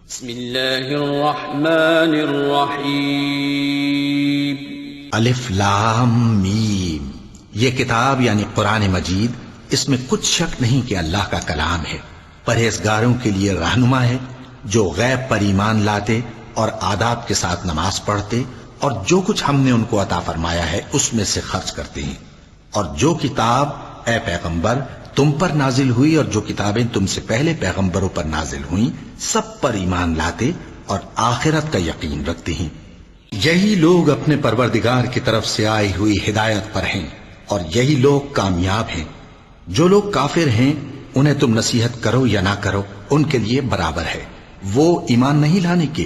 بسم اللہ الرحمن الرحیم الف لام میم۔ یہ کتاب یعنی قرآن مجید، اس میں کچھ شک نہیں کہ اللہ کا کلام ہے، پرہیزگاروں کے لیے رہنما ہے، جو غیب پر ایمان لاتے اور آداب کے ساتھ نماز پڑھتے اور جو کچھ ہم نے ان کو عطا فرمایا ہے اس میں سے خرچ کرتے ہیں، اور جو کتاب اے پیغمبر تم پر نازل ہوئی اور جو کتابیں تم سے پہلے پیغمبروں پر نازل ہوئیں سب پر ایمان لاتے اور آخرت کا یقین رکھتے ہیں۔ یہی لوگ اپنے پروردگار کی طرف سے آئی ہوئی ہدایت پر ہیں اور یہی لوگ کامیاب ہیں۔ جو لوگ کافر ہیں انہیں تم نصیحت کرو یا نہ کرو ان کے لیے برابر ہے، وہ ایمان نہیں لانے کے۔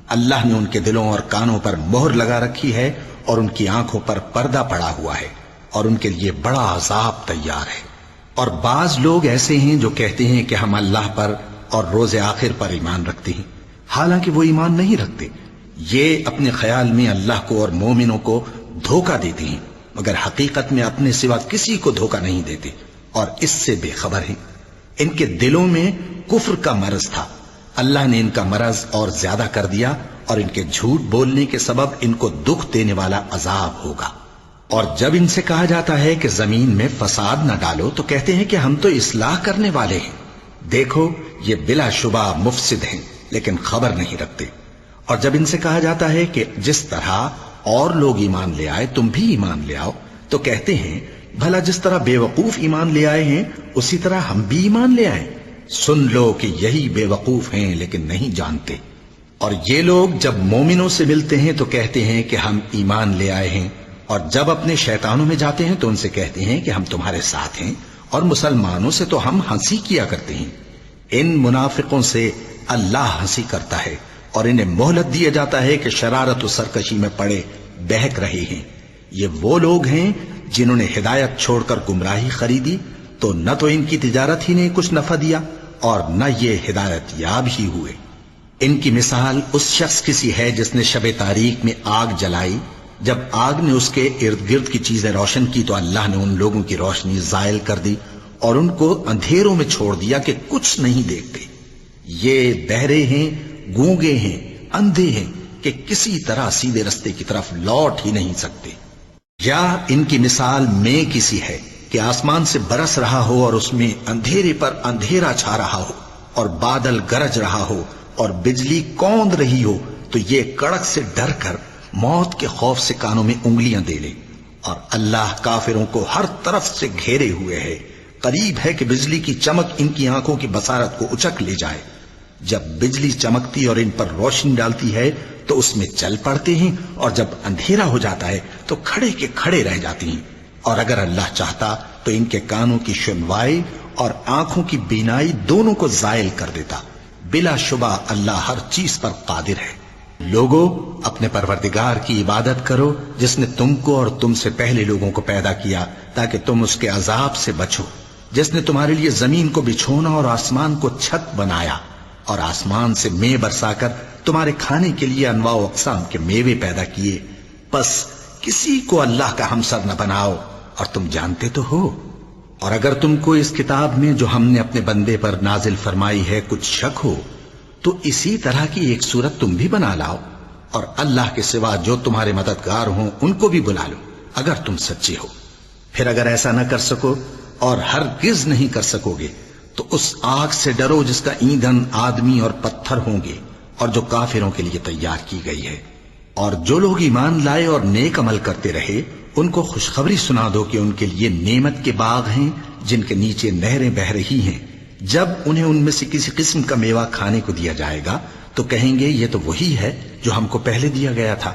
اللہ نے ان کے دلوں اور کانوں پر مہر لگا رکھی ہے اور ان کی آنکھوں پر پردہ پڑا ہوا ہے اور ان کے لیے بڑا عذاب تیار ہے۔ اور بعض لوگ ایسے ہیں جو کہتے ہیں کہ ہم اللہ پر اور روز آخر پر ایمان رکھتے ہیں، حالانکہ وہ ایمان نہیں رکھتے۔ یہ اپنے خیال میں اللہ کو اور مومنوں کو دھوکہ دیتے ہیں، مگر حقیقت میں اپنے سوا کسی کو دھوکہ نہیں دیتے اور اس سے بے خبر ہیں۔ ان کے دلوں میں کفر کا مرض تھا، اللہ نے ان کا مرض اور زیادہ کر دیا اور ان کے جھوٹ بولنے کے سبب ان کو دکھ دینے والا عذاب ہوگا۔ اور جب ان سے کہا جاتا ہے کہ زمین میں فساد نہ ڈالو تو کہتے ہیں کہ ہم تو اصلاح کرنے والے ہیں۔ دیکھو یہ بلا شبہ مفسد ہیں لیکن خبر نہیں رکھتے۔ اور جب ان سے کہا جاتا ہے کہ جس طرح اور لوگ ایمان لے آئے تم بھی ایمان لے آؤ تو کہتے ہیں بھلا جس طرح بے وقوف ایمان لے آئے ہیں اسی طرح ہم بھی ایمان لے آئیں۔ سن لو کہ یہی بے وقوف ہیں لیکن نہیں جانتے۔ اور یہ لوگ جب مومنوں سے ملتے ہیں تو کہتے ہیں کہ ہم ایمان لے آئے ہیں، اور جب اپنے شیطانوں میں جاتے ہیں تو ان سے کہتے ہیں کہ ہم تمہارے ساتھ ہیں، اور مسلمانوں سے تو ہم ہنسی کیا کرتے ہیں۔ ان منافقوں سے اللہ ہنسی کرتا ہے اور انہیں مہلت دیا جاتا ہے کہ شرارت و سرکشی میں پڑے بہک رہے ہیں۔ یہ وہ لوگ ہیں جنہوں نے ہدایت چھوڑ کر گمراہی خریدی، تو نہ تو ان کی تجارت ہی نے کچھ نفع دیا اور نہ یہ ہدایت یاب ہی ہوئے۔ ان کی مثال اس شخص کی سی ہے جس نے شب تاریک میں آگ جلائی، جب آگ نے اس کے ارد گرد کی چیزیں روشن کی تو اللہ نے ان لوگوں کی روشنی زائل کر دی اور ان کو اندھیروں میں چھوڑ دیا کہ کچھ نہیں دیکھتے۔ یہ بہرے ہیں، گونگے ہیں، اندھے ہیں کہ کسی طرح سیدھے رستے کی طرف لوٹ ہی نہیں سکتے۔ یا ان کی مثال میں کسی ہے کہ آسمان سے برس رہا ہو اور اس میں اندھیرے پر اندھیرا چھا رہا ہو اور بادل گرج رہا ہو اور بجلی کوند رہی ہو تو یہ کڑک سے ڈر کر موت کے خوف سے کانوں میں انگلیاں دے لے۔ اور اللہ کافروں کو ہر طرف سے گھیرے ہوئے ہے، قریب ہے کہ بجلی کی چمک ان کی آنکھوں کی بصارت کو اچک لے جائے۔ جب بجلی چمکتی اور ان پر روشنی ڈالتی ہے تو اس میں چل پڑتے ہیں، اور جب اندھیرا ہو جاتا ہے تو کھڑے کے کھڑے رہ جاتے ہیں۔ اور اگر اللہ چاہتا تو ان کے کانوں کی سنوائی اور آنکھوں کی بینائی دونوں کو زائل کر دیتا۔ بلا شبہ اللہ ہر چیز پر قادر ہے۔ لوگو اپنے پروردگار کی عبادت کرو جس نے تم کو اور تم سے پہلے لوگوں کو پیدا کیا تاکہ تم اس کے عذاب سے بچو، جس نے تمہارے لیے زمین کو بچھونا اور آسمان کو چھت بنایا اور آسمان سے مے برسا کر تمہارے کھانے کے لیے انواع و اقسام کے میوے پیدا کیے۔ پس کسی کو اللہ کا ہمسر نہ بناؤ اور تم جانتے تو ہو۔ اور اگر تم کو اس کتاب میں جو ہم نے اپنے بندے پر نازل فرمائی ہے کچھ شک ہو تو اسی طرح کی ایک صورت تم بھی بنا لاؤ، اور اللہ کے سوا جو تمہارے مددگار ہوں ان کو بھی بلا لو اگر تم سچے ہو۔ پھر اگر ایسا نہ کر سکو اور ہرگز نہیں کر سکو گے تو اس آگ سے ڈرو جس کا ایندھن آدمی اور پتھر ہوں گے اور جو کافروں کے لیے تیار کی گئی ہے۔ اور جو لوگ ایمان لائے اور نیک عمل کرتے رہے ان کو خوشخبری سنا دو کہ ان کے لیے نعمت کے باغ ہیں جن کے نیچے نہریں بہہ رہی ہیں۔ جب انہیں ان میں سے کسی قسم کا میوہ کھانے کو دیا جائے گا تو کہیں گے یہ تو وہی ہے جو ہم کو پہلے دیا گیا تھا،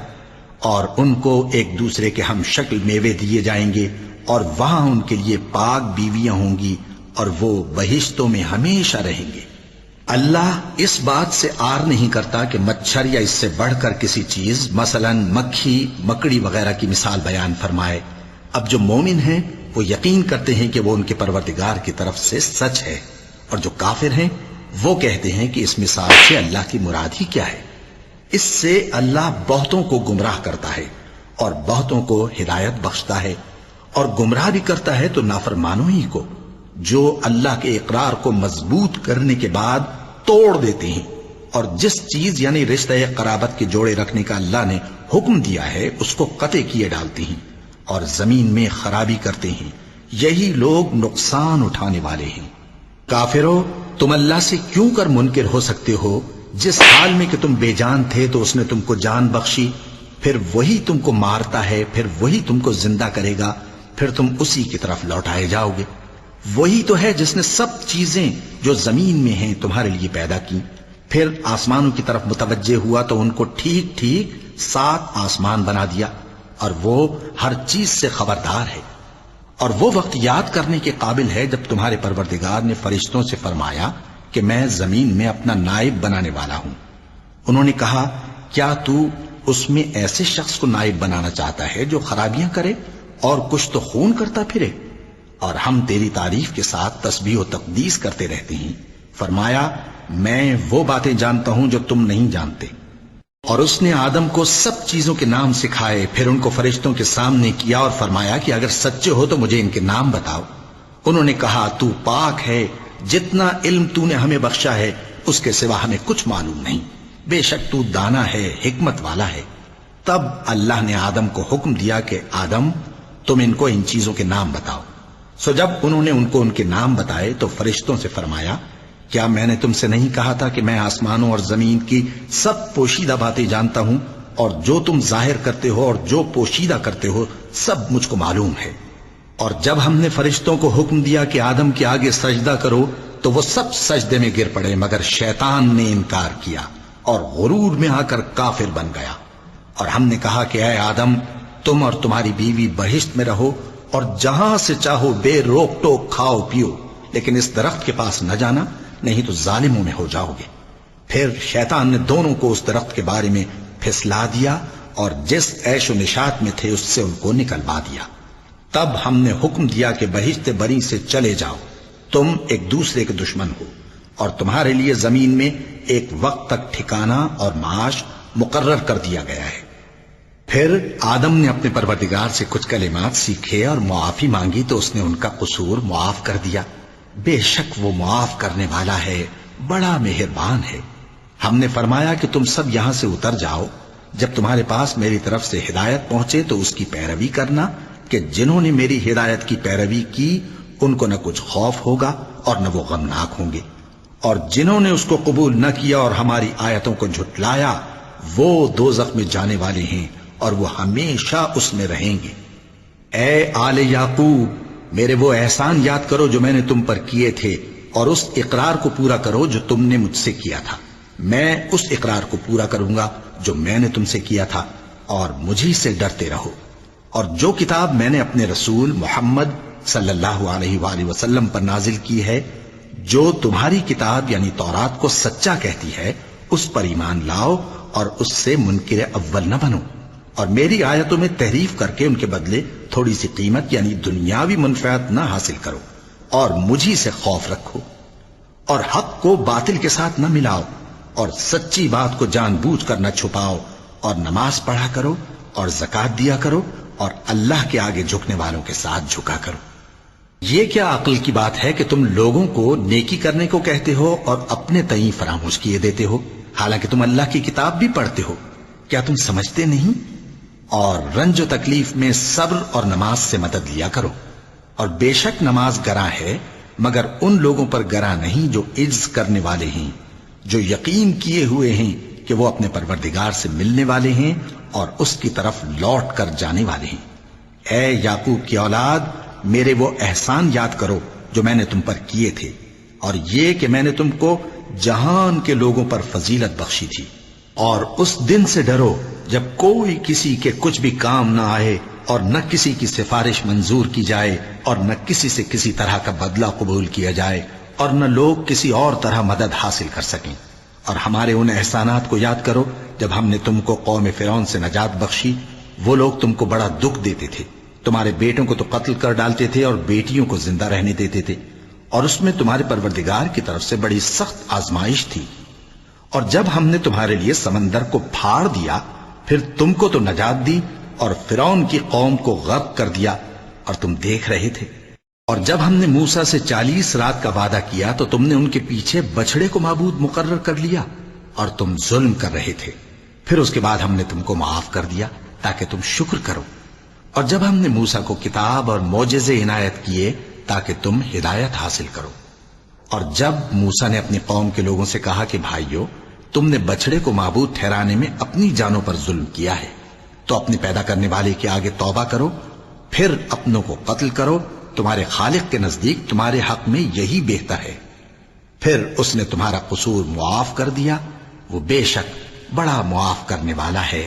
اور ان کو ایک دوسرے کے ہم شکل میوے دیے جائیں گے اور وہاں ان کے لیے پاک بیویاں ہوں گی اور وہ بہشتوں میں ہمیشہ رہیں گے۔ اللہ اس بات سے آر نہیں کرتا کہ مچھر یا اس سے بڑھ کر کسی چیز مثلا مکھی مکڑی وغیرہ کی مثال بیان فرمائے۔ اب جو مومن ہیں وہ یقین کرتے ہیں کہ وہ ان کے پروردگار کی طرف سے سچ ہے، اور جو کافر ہیں وہ کہتے ہیں کہ اس مثال سے اللہ کی مراد ہی کیا ہے۔ اس سے اللہ بہتوں کو گمراہ کرتا ہے اور بہتوں کو ہدایت بخشتا ہے، اور گمراہ بھی کرتا ہے تو نافرمانوں ہی کو، جو اللہ کے اقرار کو مضبوط کرنے کے بعد توڑ دیتے ہیں اور جس چیز یعنی رشتہ قرابت کے جوڑے رکھنے کا اللہ نے حکم دیا ہے اس کو قطع کیے ڈالتے ہیں اور زمین میں خرابی کرتے ہیں، یہی لوگ نقصان اٹھانے والے ہیں۔ کافرو، تم اللہ سے کیوں کر منکر ہو سکتے ہو؟ جس حال میں کہ تم بے جان تھے تو اس نے تم کو جان بخشی، پھر وہی تم کو مارتا ہے، پھر وہی تم کو زندہ کرے گا، پھر تم اسی کی طرف لوٹائے جاؤ گے۔ وہی تو ہے جس نے سب چیزیں جو زمین میں ہیں تمہارے لیے پیدا کی، پھر آسمانوں کی طرف متوجہ ہوا تو ان کو ٹھیک ٹھیک 7 آسمان بنا دیا، اور وہ ہر چیز سے خبردار ہے۔ اور وہ وقت یاد کرنے کے قابل ہے جب تمہارے پروردگار نے فرشتوں سے فرمایا کہ میں زمین میں اپنا نائب بنانے والا ہوں۔ انہوں نے کہا، کیا تو اس میں ایسے شخص کو نائب بنانا چاہتا ہے جو خرابیاں کرے اور کچھ تو خون کرتا پھرے؟ اور ہم تیری تعریف کے ساتھ تسبیح و تقدیس کرتے رہتے ہیں۔ فرمایا، میں وہ باتیں جانتا ہوں جو تم نہیں جانتے۔ اور اس نے آدم کو سب چیزوں کے نام سکھائے، پھر ان کو فرشتوں کے سامنے کیا اور فرمایا کہ اگر سچے ہو تو مجھے ان کے نام بتاؤ۔ انہوں نے کہا، تو پاک ہے، جتنا علم تو نے ہمیں بخشا ہے اس کے سوا ہمیں کچھ معلوم نہیں، بے شک تو دانا ہے، حکمت والا ہے۔ تب اللہ نے آدم کو حکم دیا کہ آدم، تم ان کو ان چیزوں کے نام بتاؤ۔ سو جب انہوں نے ان کو ان کے نام بتائے تو فرشتوں سے فرمایا، کیا میں نے تم سے نہیں کہا تھا کہ میں آسمانوں اور زمین کی سب پوشیدہ باتیں جانتا ہوں، اور جو تم ظاہر کرتے ہو اور جو پوشیدہ کرتے ہو سب مجھ کو معلوم ہے۔ اور جب ہم نے فرشتوں کو حکم دیا کہ آدم کے آگے سجدہ کرو تو وہ سب سجدے میں گر پڑے، مگر شیطان نے انکار کیا اور غرور میں آ کر کافر بن گیا۔ اور ہم نے کہا کہ اے آدم، تم اور تمہاری بیوی بہشت میں رہو اور جہاں سے چاہو بے روک ٹوک کھاؤ پیو، لیکن اس درخت کے پاس نہ جانا، نہیں تو ظالموں میں ہو جاؤ گے۔ پھر شیطان نے دونوں کو اس درخت کے بارے میں پھسلا دیا اور جس عیش و نشاط میں تھے اس سے ان کو نکلوا دیا۔ تب ہم نے حکم دیا کہ بہشت بری سے چلے جاؤ، تم ایک دوسرے کے دشمن ہو، اور تمہارے لیے زمین میں ایک وقت تک ٹھکانہ اور معاش مقرر کر دیا گیا ہے۔ پھر آدم نے اپنے پروردگار سے کچھ کلمات سیکھے اور معافی مانگی تو اس نے ان کا قصور معاف کر دیا۔ بے شک وہ معاف کرنے والا ہے، بڑا مہربان ہے۔ ہم نے فرمایا کہ تم سب یہاں سے اتر جاؤ، جب تمہارے پاس میری طرف سے ہدایت پہنچے تو اس کی پیروی کرنا، کہ جنہوں نے میری ہدایت کی پیروی کی ان کو نہ کچھ خوف ہوگا اور نہ وہ غمناک ہوں گے، اور جنہوں نے اس کو قبول نہ کیا اور ہماری آیتوں کو جھٹلایا وہ دوزخ میں جانے والے ہیں اور وہ ہمیشہ اس میں رہیں گے۔ اے آل یعقوب، میرے وہ احسان یاد کرو جو میں نے تم پر کیے تھے، اور اس اقرار کو پورا کرو جو تم نے مجھ سے کیا تھا۔ میں اس اقرار کو پورا کروں گا جو میں نے تم سے کیا تھا، اور مجھی سے ڈرتے رہو۔ اور جو کتاب میں نے اپنے رسول محمد صلی اللہ علیہ وآلہ وسلم پر نازل کی ہے، جو تمہاری کتاب یعنی تورات کو سچا کہتی ہے، اس پر ایمان لاؤ اور اس سے منکر اول نہ بنو، اور میری آیتوں میں تحریف کر کے ان کے بدلے تھوڑی سی قیمت یعنی دنیاوی منفعت نہ حاصل کرو، اور مجھی سے خوف رکھو، اور حق کو باطل کے ساتھ نہ ملاؤ، اور سچی بات کو جان بوجھ کر نہ چھپاؤ، اور نماز پڑھا کرو اور زکوٰۃ دیا کرو، اور اللہ کے آگے جھکنے والوں کے ساتھ جھکا کرو۔ یہ کیا عقل کی بات ہے کہ تم لوگوں کو نیکی کرنے کو کہتے ہو اور اپنے تئیں فراموش کیے دیتے ہو، حالانکہ تم اللہ کی کتاب بھی پڑھتے ہو؟ کیا تم سمجھتے نہیں؟ اور رنج و تکلیف میں صبر اور نماز سے مدد لیا کرو، اور بے شک نماز گراں ہے، مگر ان لوگوں پر گراں نہیں جو عجز کرنے والے ہیں، جو یقین کیے ہوئے ہیں کہ وہ اپنے پروردگار سے ملنے والے ہیں اور اس کی طرف لوٹ کر جانے والے ہیں۔ اے یعقوب کی اولاد، میرے وہ احسان یاد کرو جو میں نے تم پر کیے تھے، اور یہ کہ میں نے تم کو جہان کے لوگوں پر فضیلت بخشی تھی۔ اور اس دن سے ڈرو جب کوئی کسی کے کچھ بھی کام نہ آئے، اور نہ کسی کی سفارش منظور کی جائے، اور نہ کسی سے کسی طرح کا بدلہ قبول کیا جائے، اور نہ لوگ کسی اور طرح مدد حاصل کر سکیں۔ اور ہمارے ان احسانات کو یاد کرو جب ہم نے تم کو قوم فرعون سے نجات بخشی۔ وہ لوگ تم کو بڑا دکھ دیتے تھے، تمہارے بیٹوں کو تو قتل کر ڈالتے تھے اور بیٹیوں کو زندہ رہنے دیتے تھے، اور اس میں تمہارے پروردگار کی طرف سے بڑی سخت آزمائش تھی۔ اور جب ہم نے تمہارے لیے سمندر کو پھاڑ دیا، پھر تم کو تو نجات دی اور فرعون کی قوم کو غرق کر دیا، اور تم دیکھ رہے تھے۔ اور جب ہم نے موسیٰ سے 40 رات کا وعدہ کیا تو تم نے ان کے پیچھے بچڑے کو معبود مقرر کر لیا، اور تم ظلم کر رہے تھے، پھر اس کے بعد ہم نے تم کو معاف کر دیا تاکہ تم شکر کرو، اور جب ہم نے موسیٰ کو کتاب اور معجزے عنایت کیے تاکہ تم ہدایت حاصل کرو، اور جب موسیٰ نے اپنی قوم کے لوگوں سے کہا کہ بھائیو، تم نے بچڑے کو معبود ٹھہرانے میں اپنی جانوں پر ظلم کیا ہے، تو اپنے پیدا کرنے والے کے آگے توبہ کرو، پھر اپنوں کو قتل کرو، تمہارے خالق کے نزدیک تمہارے حق میں یہی بہتر ہے، پھر اس نے تمہارا قصور معاف کر دیا، وہ بے شک بڑا معاف کرنے والا ہے،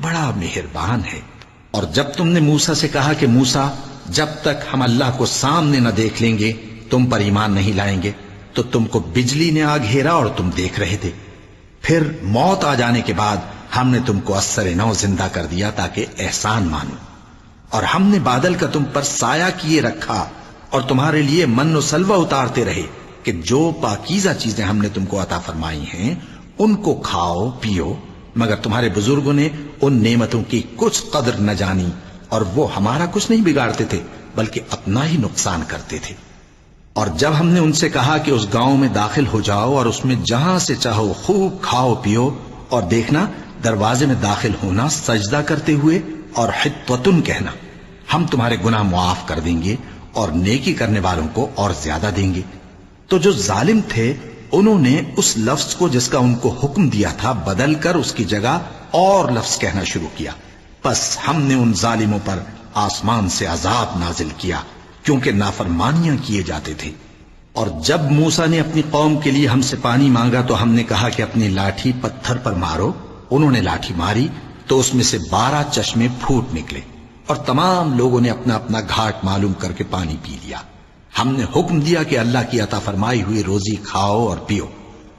بڑا مہربان ہے۔ اور جب تم نے موسیٰ سے کہا کہ موسیٰ، جب تک ہم اللہ کو سامنے نہ دیکھ لیں گے تم پر ایمان نہیں لائیں گے، تو تم کو بجلی نے آ گھیرا اور تم دیکھ رہے تھے، پھر موت آ جانے کے بعد ہم نے تم کو اثر نو زندہ کر دیا تاکہ احسان مانو، اور ہم نے بادل کا تم پر سایہ کیے رکھا اور تمہارے لیے من و سلوہ اتارتے رہے کہ جو پاکیزہ چیزیں ہم نے تم کو عطا فرمائی ہیں ان کو کھاؤ پیو، مگر تمہارے بزرگوں نے ان نعمتوں کی کچھ قدر نہ جانی، اور وہ ہمارا کچھ نہیں بگاڑتے تھے بلکہ اپنا ہی نقصان کرتے تھے۔ اور جب ہم نے ان سے کہا کہ اس گاؤں میں داخل ہو جاؤ اور اس میں جہاں سے چاہو خوب کھاؤ پیو، اور دیکھنا دروازے میں داخل ہونا سجدہ کرتے ہوئے اور حطوتن کہنا، ہم تمہارے گناہ معاف کر دیں گے اور نیکی کرنے والوں کو اور زیادہ دیں گے، تو جو ظالم تھے انہوں نے اس لفظ کو جس کا ان کو حکم دیا تھا بدل کر اس کی جگہ اور لفظ کہنا شروع کیا، پس ہم نے ان ظالموں پر آسمان سے عذاب نازل کیا کیونکہ نافرمانیاں کیے جاتے تھے۔ اور جب موسیٰ نے اپنی قوم کے لیے ہم سے پانی مانگا تو ہم نے کہا کہ اپنی لاٹھی پتھر پر مارو، انہوں نے لاٹھی ماری تو اس میں سے 12 چشمے پھوٹ نکلے، اور تمام لوگوں نے اپنا اپنا گھاٹ معلوم کر کے پانی پی لیا۔ ہم نے حکم دیا کہ اللہ کی عطا فرمائی ہوئی روزی کھاؤ اور پیو،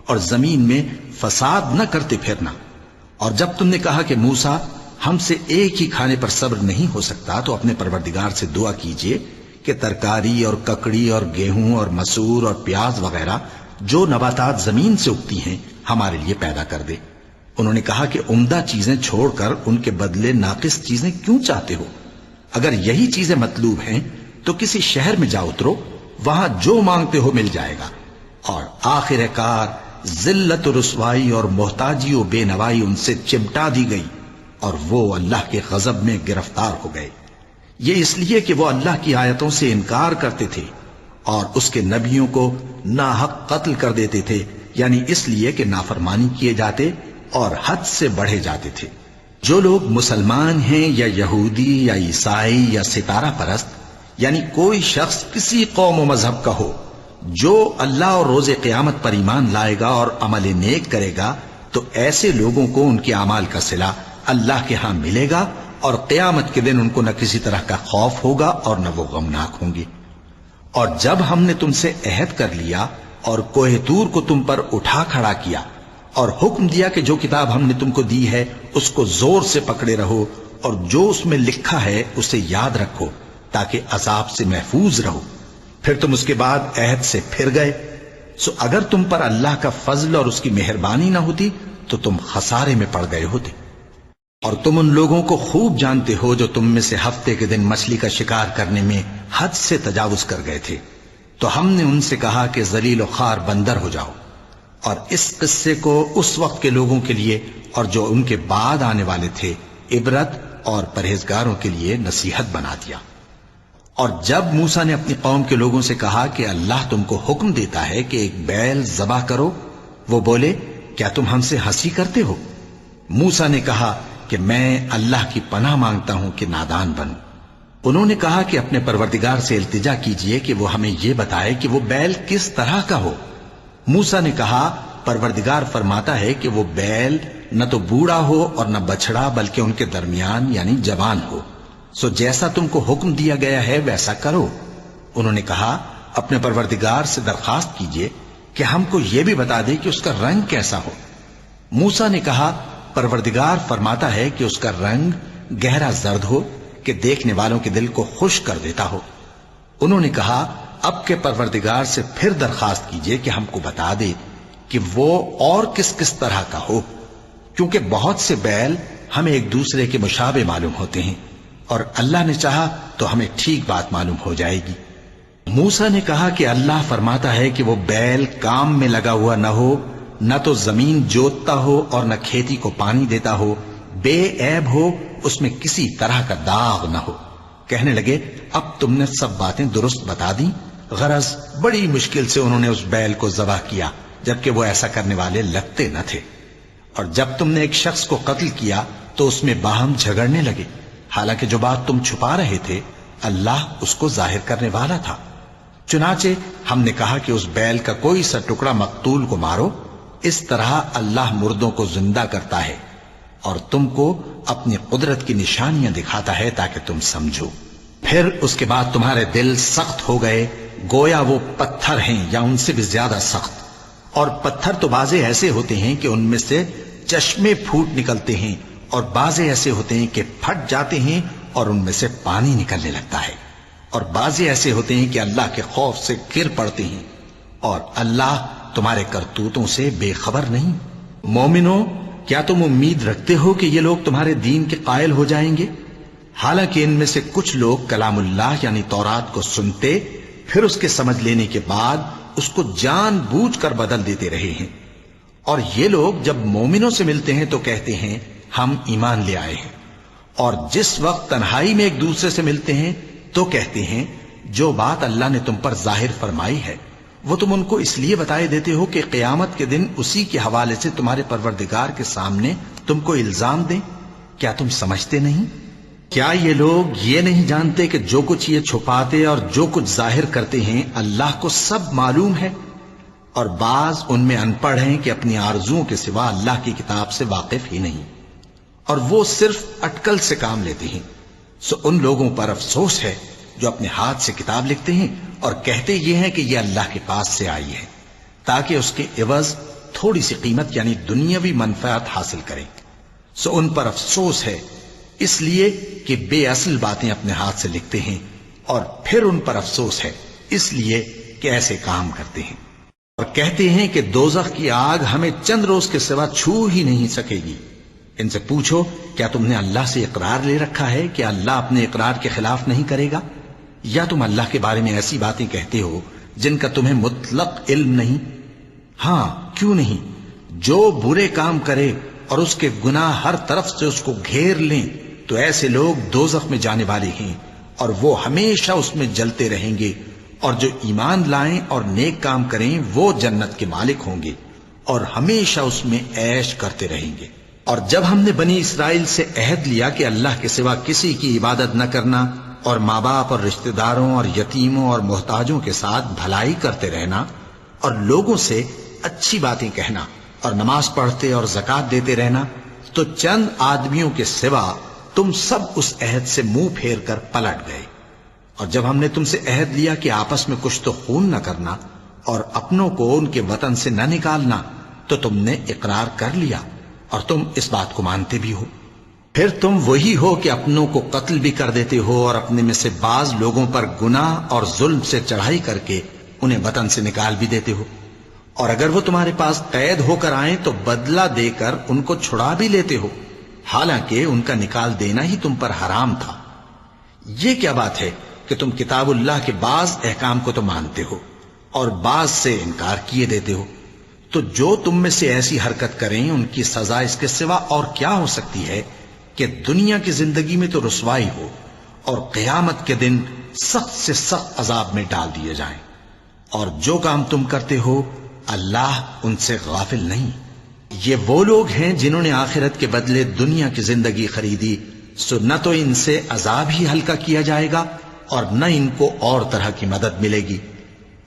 اور زمین میں فساد نہ کرتے پھرنا۔ اور جب تم نے کہا کہ موسیٰ، ہم سے ایک ہی کھانے پر صبر نہیں ہو سکتا، تو اپنے پروردگار سے دعا کیجئے کہ ترکاری اور ککڑی اور گیہوں اور مسور اور پیاز وغیرہ جو نباتات زمین سے اگتی ہیں ہمارے لیے پیدا کر دے۔ انہوں نے کہا کہ عمدہ چیزیں چھوڑ کر ان کے بدلے ناقص چیزیں کیوں چاہتے ہو؟ اگر یہی چیزیں مطلوب ہیں تو کسی شہر میں جا اترو، وہاں جو مانگتے ہو مل جائے گا۔ اور آخر کار ذلت و رسوائی اور محتاجی و بے نوائی ان سے چمٹا دی گئی، اور وہ اللہ کے غضب میں گرفتار ہو گئے، یہ اس لیے کہ وہ اللہ کی آیتوں سے انکار کرتے تھے اور اس کے نبیوں کو ناحق قتل کر دیتے تھے، یعنی اس لیے کہ نافرمانی کیے جاتے اور حد سے بڑھے جاتے تھے۔ جو لوگ مسلمان ہیں یا یہودی یا عیسائی یا ستارہ پرست، یعنی کوئی شخص کسی قوم و مذہب کا ہو، جو اللہ اور روز قیامت پر ایمان لائے گا اور عمل نیک کرے گا، تو ایسے لوگوں کو ان کے اعمال کا صلہ اللہ کے ہاں ملے گا، اور قیامت کے دن ان کو نہ کسی طرح کا خوف ہوگا اور نہ وہ غمناک ہوں گے۔ اور جب ہم نے تم سے عہد کر لیا اور کوہ طور کو تم پر اٹھا کھڑا کیا اور حکم دیا کہ جو کتاب ہم نے تم کو دی ہے اس کو زور سے پکڑے رہو، اور جو اس میں لکھا ہے اسے یاد رکھو تاکہ عذاب سے محفوظ رہو، پھر تم اس کے بعد عہد سے پھر گئے، سو اگر تم پر اللہ کا فضل اور اس کی مہربانی نہ ہوتی تو تم خسارے میں پڑ گئے ہوتے۔ اور تم ان لوگوں کو خوب جانتے ہو جو تم میں سے ہفتے کے دن مچھلی کا شکار کرنے میں حد سے تجاوز کر گئے تھے، تو ہم نے ان سے کہا کہ ذلیل و خوار بندر ہو جاؤ، اور اس قصے کو اس وقت کے لوگوں کے لیے اور جو ان کے بعد آنے والے تھے عبرت اور پرہیزگاروں کے لیے نصیحت بنا دیا۔ اور جب موسیٰ نے اپنی قوم کے لوگوں سے کہا کہ اللہ تم کو حکم دیتا ہے کہ ایک بیل ذبح کرو، وہ بولے کیا تم ہم سے ہنسی کرتے ہو؟ موسیٰ نے کہا کہ میں اللہ کی پناہ مانگتا ہوں کہ نادان بنوں۔ انہوں نے کہا کہ اپنے پروردگار سے التجا کیجئے کہ وہ ہمیں یہ بتائے کہ وہ بیل کس طرح کا ہو۔ موسیٰ نے کہا پروردگار فرماتا ہے کہ وہ بیل نہ تو بوڑھا ہو اور نہ بچڑا بلکہ ان کے درمیان یعنی جوان ہو، سو جیسا تم کو حکم دیا گیا ہے ویسا کرو۔ انہوں نے کہا اپنے پروردگار سے درخواست کیجئے کہ ہم کو یہ بھی بتا دے کہ اس کا رنگ کیسا ہو۔ موسیٰ نے کہا پروردگار فرماتا ہے کہ اس کا رنگ گہرا زرد ہو کہ دیکھنے والوں کے دل کو خوش کر دیتا ہو۔ انہوں نے کہا اب کے پروردگار سے پھر درخواست کیجئے کہ ہم کو بتا دے کہ وہ اور کس کس طرح کا ہو، کیونکہ بہت سے بیل ہمیں ایک دوسرے کے مشابہ معلوم ہوتے ہیں، اور اللہ نے چاہا تو ہمیں ٹھیک بات معلوم ہو جائے گی۔ موسیٰ نے کہا کہ اللہ فرماتا ہے کہ وہ بیل کام میں لگا ہوا نہ ہو نہ تو زمین جوتتا ہو اور نہ کھیتی کو پانی دیتا ہو، بے عیب ہو، اس میں کسی طرح کا داغ نہ ہو۔ کہنے لگے اب تم نے سب باتیں درست بتا دی۔ غرض بڑی مشکل سے انہوں نے اس بیل کو ذبح کیا، جبکہ وہ ایسا کرنے والے لگتے نہ تھے۔ اور جب تم نے ایک شخص کو قتل کیا تو اس میں باہم جھگڑنے لگے، حالانکہ جو بات تم چھپا رہے تھے اللہ اس کو ظاہر کرنے والا تھا۔ چنانچہ ہم نے کہا کہ اس بیل کا کوئی سا ٹکڑا مقتول کو مارو، اس طرح اللہ مردوں کو زندہ کرتا ہے اور تم کو اپنی قدرت کی نشانیاں دکھاتا ہے تاکہ تم سمجھو۔ پھر اس کے بعد تمہارے دل سخت ہو گئے، گویا وہ پتھر ہیں یا ان سے بھی زیادہ سخت۔ اور پتھر تو بعضے ایسے ہوتے ہیں کہ ان میں سے چشمے پھوٹ نکلتے ہیں، اور بعضے ایسے ہوتے ہیں کہ پھٹ جاتے ہیں اور ان میں سے پانی نکلنے لگتا ہے، اور بعضے ایسے ہوتے ہیں کہ اللہ کے خوف سے گر پڑتے ہیں، اور اللہ تمہارے کرتوتوں سے بے خبر نہیں۔ مومنو، کیا تم امید رکھتے ہو کہ یہ لوگ تمہارے دین کے قائل ہو جائیں گے؟ حالانکہ ان میں سے کچھ لوگ کلام اللہ یعنی تورات کو سنتے، پھر اس کے سمجھ لینے کے بعد اس کو جان بوجھ کر بدل دیتے رہے ہیں۔ اور یہ لوگ جب مومنوں سے ملتے ہیں تو کہتے ہیں ہم ایمان لے آئے ہیں، اور جس وقت تنہائی میں ایک دوسرے سے ملتے ہیں تو کہتے ہیں جو بات اللہ نے تم پر ظاہر فرمائی ہے وہ تم ان کو اس لیے بتائے دیتے ہو کہ قیامت کے دن اسی کے حوالے سے تمہارے پروردگار کے سامنے تم کو الزام دیں۔ کیا تم سمجھتے نہیں؟ کیا یہ لوگ یہ نہیں جانتے کہ جو کچھ یہ چھپاتے اور جو کچھ ظاہر کرتے ہیں اللہ کو سب معلوم ہے؟ اور بعض ان میں ان پڑھ ہیں کہ اپنی آرزوؤں کے سوا اللہ کی کتاب سے واقف ہی نہیں، اور وہ صرف اٹکل سے کام لیتے ہیں۔ سو ان لوگوں پر افسوس ہے جو اپنے ہاتھ سے کتاب لکھتے ہیں اور کہتے یہ ہیں کہ یہ اللہ کے پاس سے آئی ہے، تاکہ اس کے عوض تھوڑی سی قیمت یعنی دنیاوی منفعت حاصل کریں۔ سو ان پر افسوس ہے اس لیے کہ بے اصل باتیں اپنے ہاتھ سے لکھتے ہیں، اور پھر ان پر افسوس ہے اس لیے کہ ایسے کام کرتے ہیں، اور کہتے ہیں کہ دوزخ کی آگ ہمیں چند روز کے سوا چھو ہی نہیں سکے گی۔ ان سے پوچھو کیا تم نے اللہ سے اقرار لے رکھا ہے کہ اللہ اپنے اقرار کے خلاف نہیں کرے گا؟ یا تم اللہ کے بارے میں ایسی باتیں کہتے ہو جن کا تمہیں مطلق علم نہیں؟ ہاں کیوں نہیں، جو برے کام کرے اور اس کے گناہ ہر طرف سے اس کو گھیر لیں تو ایسے لوگ دوزخ میں جانے والے ہیں، اور وہ ہمیشہ اس میں جلتے رہیں گے، اور جو ایمان لائیں اور نیک کام کریں وہ جنت کے مالک ہوں گے اور ہمیشہ اس میں عیش کرتے رہیں گے۔ اور جب ہم نے بنی اسرائیل سے عہد لیا کہ اللہ کے سوا کسی کی عبادت نہ کرنا، اور ماں باپ اور رشتہ داروں اور یتیموں اور محتاجوں کے ساتھ بھلائی کرتے رہنا، اور لوگوں سے اچھی باتیں کہنا، اور نماز پڑھتے اور زکوٰۃ دیتے رہنا، تو چند آدمیوں کے سوا تم سب اس عہد سے منہ پھیر کر پلٹ گئے۔ اور جب ہم نے تم سے عہد لیا کہ آپس میں کچھ تو خون نہ کرنا اور اپنوں کو ان کے وطن سے نہ نکالنا، تو تم نے اقرار کر لیا اور تم اس بات کو مانتے بھی ہو۔ پھر تم وہی ہو کہ اپنوں کو قتل بھی کر دیتے ہو اور اپنے میں سے بعض لوگوں پر گناہ اور ظلم سے چڑھائی کر کے انہیں وطن سے نکال بھی دیتے ہو، اور اگر وہ تمہارے پاس قید ہو کر آئیں تو بدلہ دے کر ان کو چھڑا بھی لیتے ہو، حالانکہ ان کا نکال دینا ہی تم پر حرام تھا۔ یہ کیا بات ہے کہ تم کتاب اللہ کے بعض احکام کو تو مانتے ہو اور بعض سے انکار کیے دیتے ہو؟ تو جو تم میں سے ایسی حرکت کریں ان کی سزا اس کے سوا اور کیا ہو سکتی ہے کہ دنیا کی زندگی میں تو رسوائی ہو اور قیامت کے دن سخت سے سخت عذاب میں ڈال دیے جائیں۔ اور جو کام تم کرتے ہو اللہ ان سے غافل نہیں۔ یہ وہ لوگ ہیں جنہوں نے آخرت کے بدلے دنیا کی زندگی خریدی، سو نہ تو ان سے عذاب ہی ہلکا کیا جائے گا اور نہ ان کو اور طرح کی مدد ملے گی۔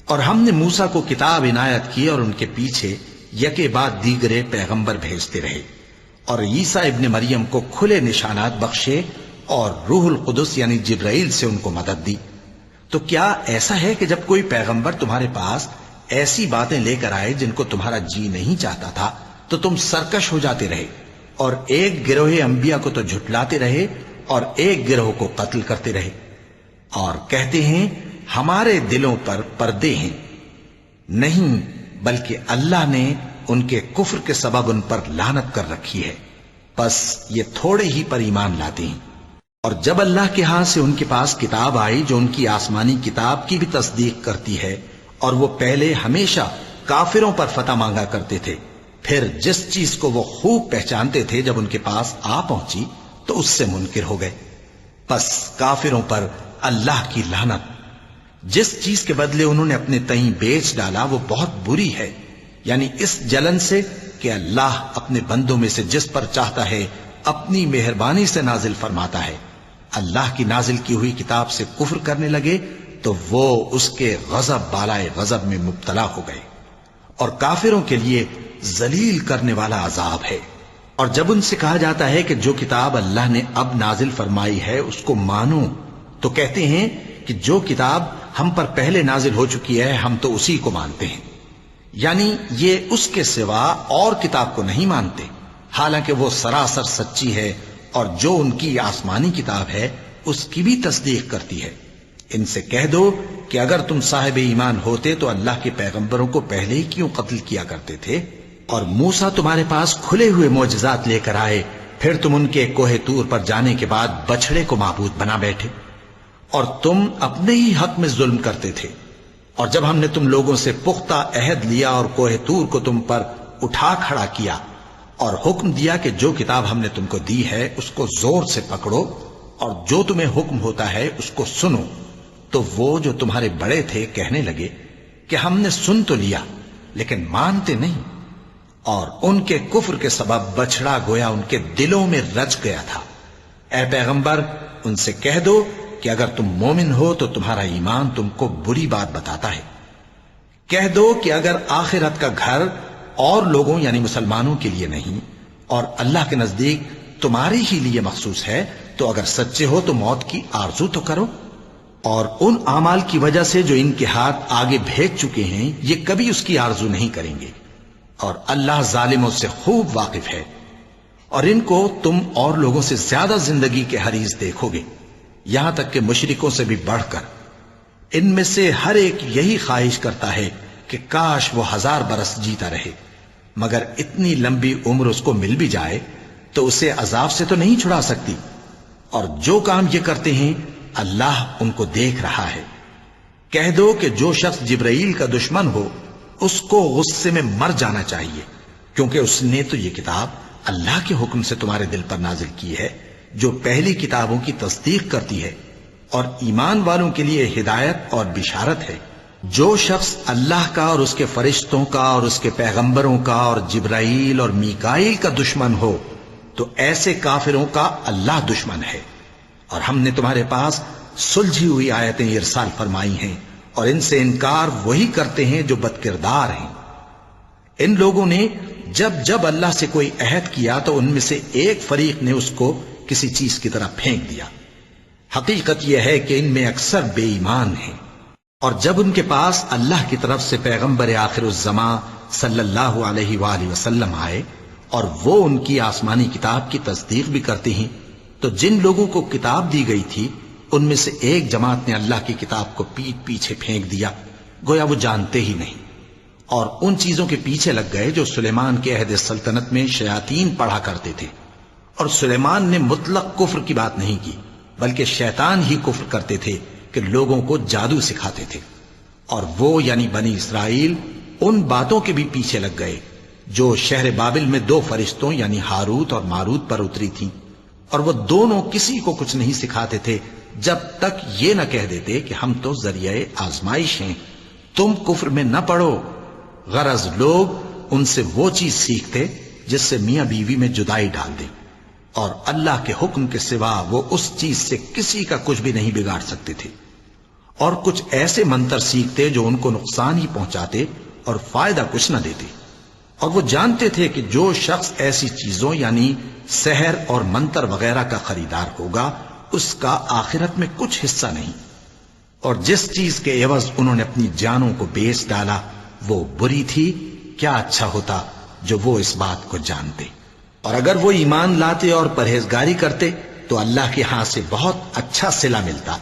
اور ہم نے موسیٰ کو کتاب عنایت کی اور ان کے پیچھے یکے بعد دیگرے پیغمبر بھیجتے رہے، اور عیسیٰ ابن مریم کو کھلے نشانات بخشے اور روح القدس یعنی جبرائیل سے ان کو مدد دی۔ تو کیا ایسا ہے کہ جب کوئی پیغمبر تمہارے پاس ایسی باتیں لے کر آئے جن کو تمہارا جی نہیں چاہتا تھا تو تم سرکش ہو جاتے رہے، اور ایک گروہ انبیاء کو تو جھٹلاتے رہے اور ایک گروہ کو قتل کرتے رہے، اور کہتے ہیں ہمارے دلوں پر پردے ہیں؟ نہیں، بلکہ اللہ نے ان کے کفر کے سبب ان پر لعنت کر رکھی ہے، بس یہ تھوڑے ہی پر ایمان لاتے ہیں۔ اور جب اللہ کے ہاں سے ان کے پاس کتاب آئی جو ان کی آسمانی کتاب کی بھی تصدیق کرتی ہے، اور وہ پہلے ہمیشہ کافروں پر فتح مانگا کرتے تھے، پھر جس چیز کو وہ خوب پہچانتے تھے جب ان کے پاس آ پہنچی تو اس سے منکر ہو گئے. پس کافروں پر اللہ کی لعنت. جس چیز کے بدلے انہوں نے اپنے تئیں بیچ ڈالا وہ بہت بری ہے، یعنی اس جلن سے کہ اللہ اپنے بندوں میں سے جس پر چاہتا ہے اپنی مہربانی سے نازل فرماتا ہے. اللہ کی نازل کی ہوئی کتاب سے کفر کرنے لگے تو وہ اس کے غضب بالائے غضب میں مبتلا ہو گئے، اور کافروں کے لیے ذلیل کرنے والا عذاب ہے. اور جب ان سے کہا جاتا ہے کہ جو کتاب اللہ نے اب نازل فرمائی ہے اس کو مانو، تو کہتے ہیں کہ جو کتاب ہم پر پہلے نازل ہو چکی ہے ہم تو اسی کو مانتے ہیں. یعنی یہ اس کے سوا اور کتاب کو نہیں مانتے، حالانکہ وہ سراسر سچی ہے، اور جو ان کی آسمانی کتاب ہے اس کی بھی تصدیق کرتی ہے. ان سے کہہ دو کہ اگر تم صاحب ایمان ہوتے تو اللہ کے پیغمبروں کو پہلے ہی کیوں قتل کیا کرتے تھے؟ اور موسیٰ تمہارے پاس کھلے ہوئے معجزات لے کر آئے، پھر تم ان کے کوہ طور پر جانے کے بعد بچڑے کو معبود بنا بیٹھے، اور تم اپنے ہی حق میں ظلم کرتے تھے. اور جب ہم نے تم لوگوں سے پختہ عہد لیا اور کوہ طور کو تم پر اٹھا کھڑا کیا اور حکم دیا کہ جو کتاب ہم نے تم کو دی ہے اس کو زور سے پکڑو اور جو تمہیں حکم ہوتا ہے اس کو سنو، تو وہ جو تمہارے بڑے تھے کہنے لگے کہ ہم نے سن تو لیا لیکن مانتے نہیں، اور ان کے کفر کے سبب بچڑا گویا ان کے دلوں میں رچ گیا تھا. اے پیغمبر ان سے کہہ دو کہ اگر تم مومن ہو تو تمہارا ایمان تم کو بری بات بتاتا ہے. کہہ دو کہ اگر آخرت کا گھر اور لوگوں یعنی مسلمانوں کے لیے نہیں اور اللہ کے نزدیک تمہارے ہی لیے مخصوص ہے تو اگر سچے ہو تو موت کی آرزو تو کرو، اور ان اعمال کی وجہ سے جو ان کے ہاتھ آگے بھیج چکے ہیں یہ کبھی اس کی آرزو نہیں کریں گے، اور اللہ ظالموں سے خوب واقف ہے. اور ان کو تم اور لوگوں سے زیادہ زندگی کے حریص دیکھو گے، یہاں تک کہ مشرکوں سے بھی بڑھ کر. ان میں سے ہر ایک یہی خواہش کرتا ہے کہ کاش وہ 1000 برس جیتا رہے، مگر اتنی لمبی عمر اس کو مل بھی جائے تو اسے عذاب سے تو نہیں چھڑا سکتی. اور جو کام یہ کرتے ہیں اللہ ان کو دیکھ رہا ہے. کہہ دو کہ جو شخص جبرائیل کا دشمن ہو اس کو غصے میں مر جانا چاہیے، کیونکہ اس نے تو یہ کتاب اللہ کے حکم سے تمہارے دل پر نازل کی ہے جو پہلی کتابوں کی تصدیق کرتی ہے اور ایمان والوں کے لیے ہدایت اور بشارت ہے. جو شخص اللہ کا اور اس کے فرشتوں کا اور اس کے پیغمبروں کا اور جبرائیل اور میکائیل کا دشمن ہو تو ایسے کافروں کا اللہ دشمن ہے. اور ہم نے تمہارے پاس سلجھی ہوئی آیتیں ارسال فرمائی ہیں اور ان سے انکار وہی کرتے ہیں جو بد کردار ہیں. ان لوگوں نے جب جب اللہ سے کوئی عہد کیا تو ان میں سے ایک فریق نے اس کو کسی چیز کی طرح پھینک دیا. حقیقت یہ ہے کہ ان میں اکثر بے ایمان ہیں. اور جب ان کے پاس اللہ کی طرف سے پیغمبر آخر الزمان صلی اللہ علیہ وآلہ وسلم آئے اور وہ ان کی آسمانی کتاب کی تصدیق بھی کرتے ہیں تو جن لوگوں کو کتاب دی گئی تھی ان میں سے ایک جماعت نے اللہ کی کتاب کو پیٹ پیچھے پھینک دیا گویا وہ جانتے ہی نہیں، اور ان چیزوں کے پیچھے لگ گئے جو سلیمان کے عہد سلطنت میں شیاطین پڑھا کرتے تھے. اور سلیمان نے مطلق کفر کی بات نہیں کی بلکہ شیطان ہی کفر کرتے تھے کہ لوگوں کو جادو سکھاتے تھے. اور وہ یعنی بنی اسرائیل ان باتوں کے بھی پیچھے لگ گئے جو شہر بابل میں 2 فرشتوں یعنی ہاروت اور ماروت پر اتری تھیں، اور وہ دونوں کسی کو کچھ نہیں سکھاتے تھے جب تک یہ نہ کہہ دیتے کہ ہم تو ذریعہ آزمائش ہیں، تم کفر میں نہ پڑو. غرض لوگ ان سے وہ چیز سیکھتے جس سے میاں بیوی میں جدائی ڈال دے، اور اللہ کے حکم کے سوا وہ اس چیز سے کسی کا کچھ بھی نہیں بگاڑ سکتے تھے. اور کچھ ایسے منتر سیکھتے جو ان کو نقصان ہی پہنچاتے اور فائدہ کچھ نہ دیتے. اور وہ جانتے تھے کہ جو شخص ایسی چیزوں یعنی سحر اور منتر وغیرہ کا خریدار ہوگا اس کا آخرت میں کچھ حصہ نہیں، اور جس چیز کے عوض انہوں نے اپنی جانوں کو بیچ ڈالا وہ بری تھی. کیا اچھا ہوتا جو وہ اس بات کو جانتے. اور اگر وہ ایمان لاتے اور پرہیزگاری کرتے تو اللہ کے ہاں سے بہت اچھا صلہ ملتا.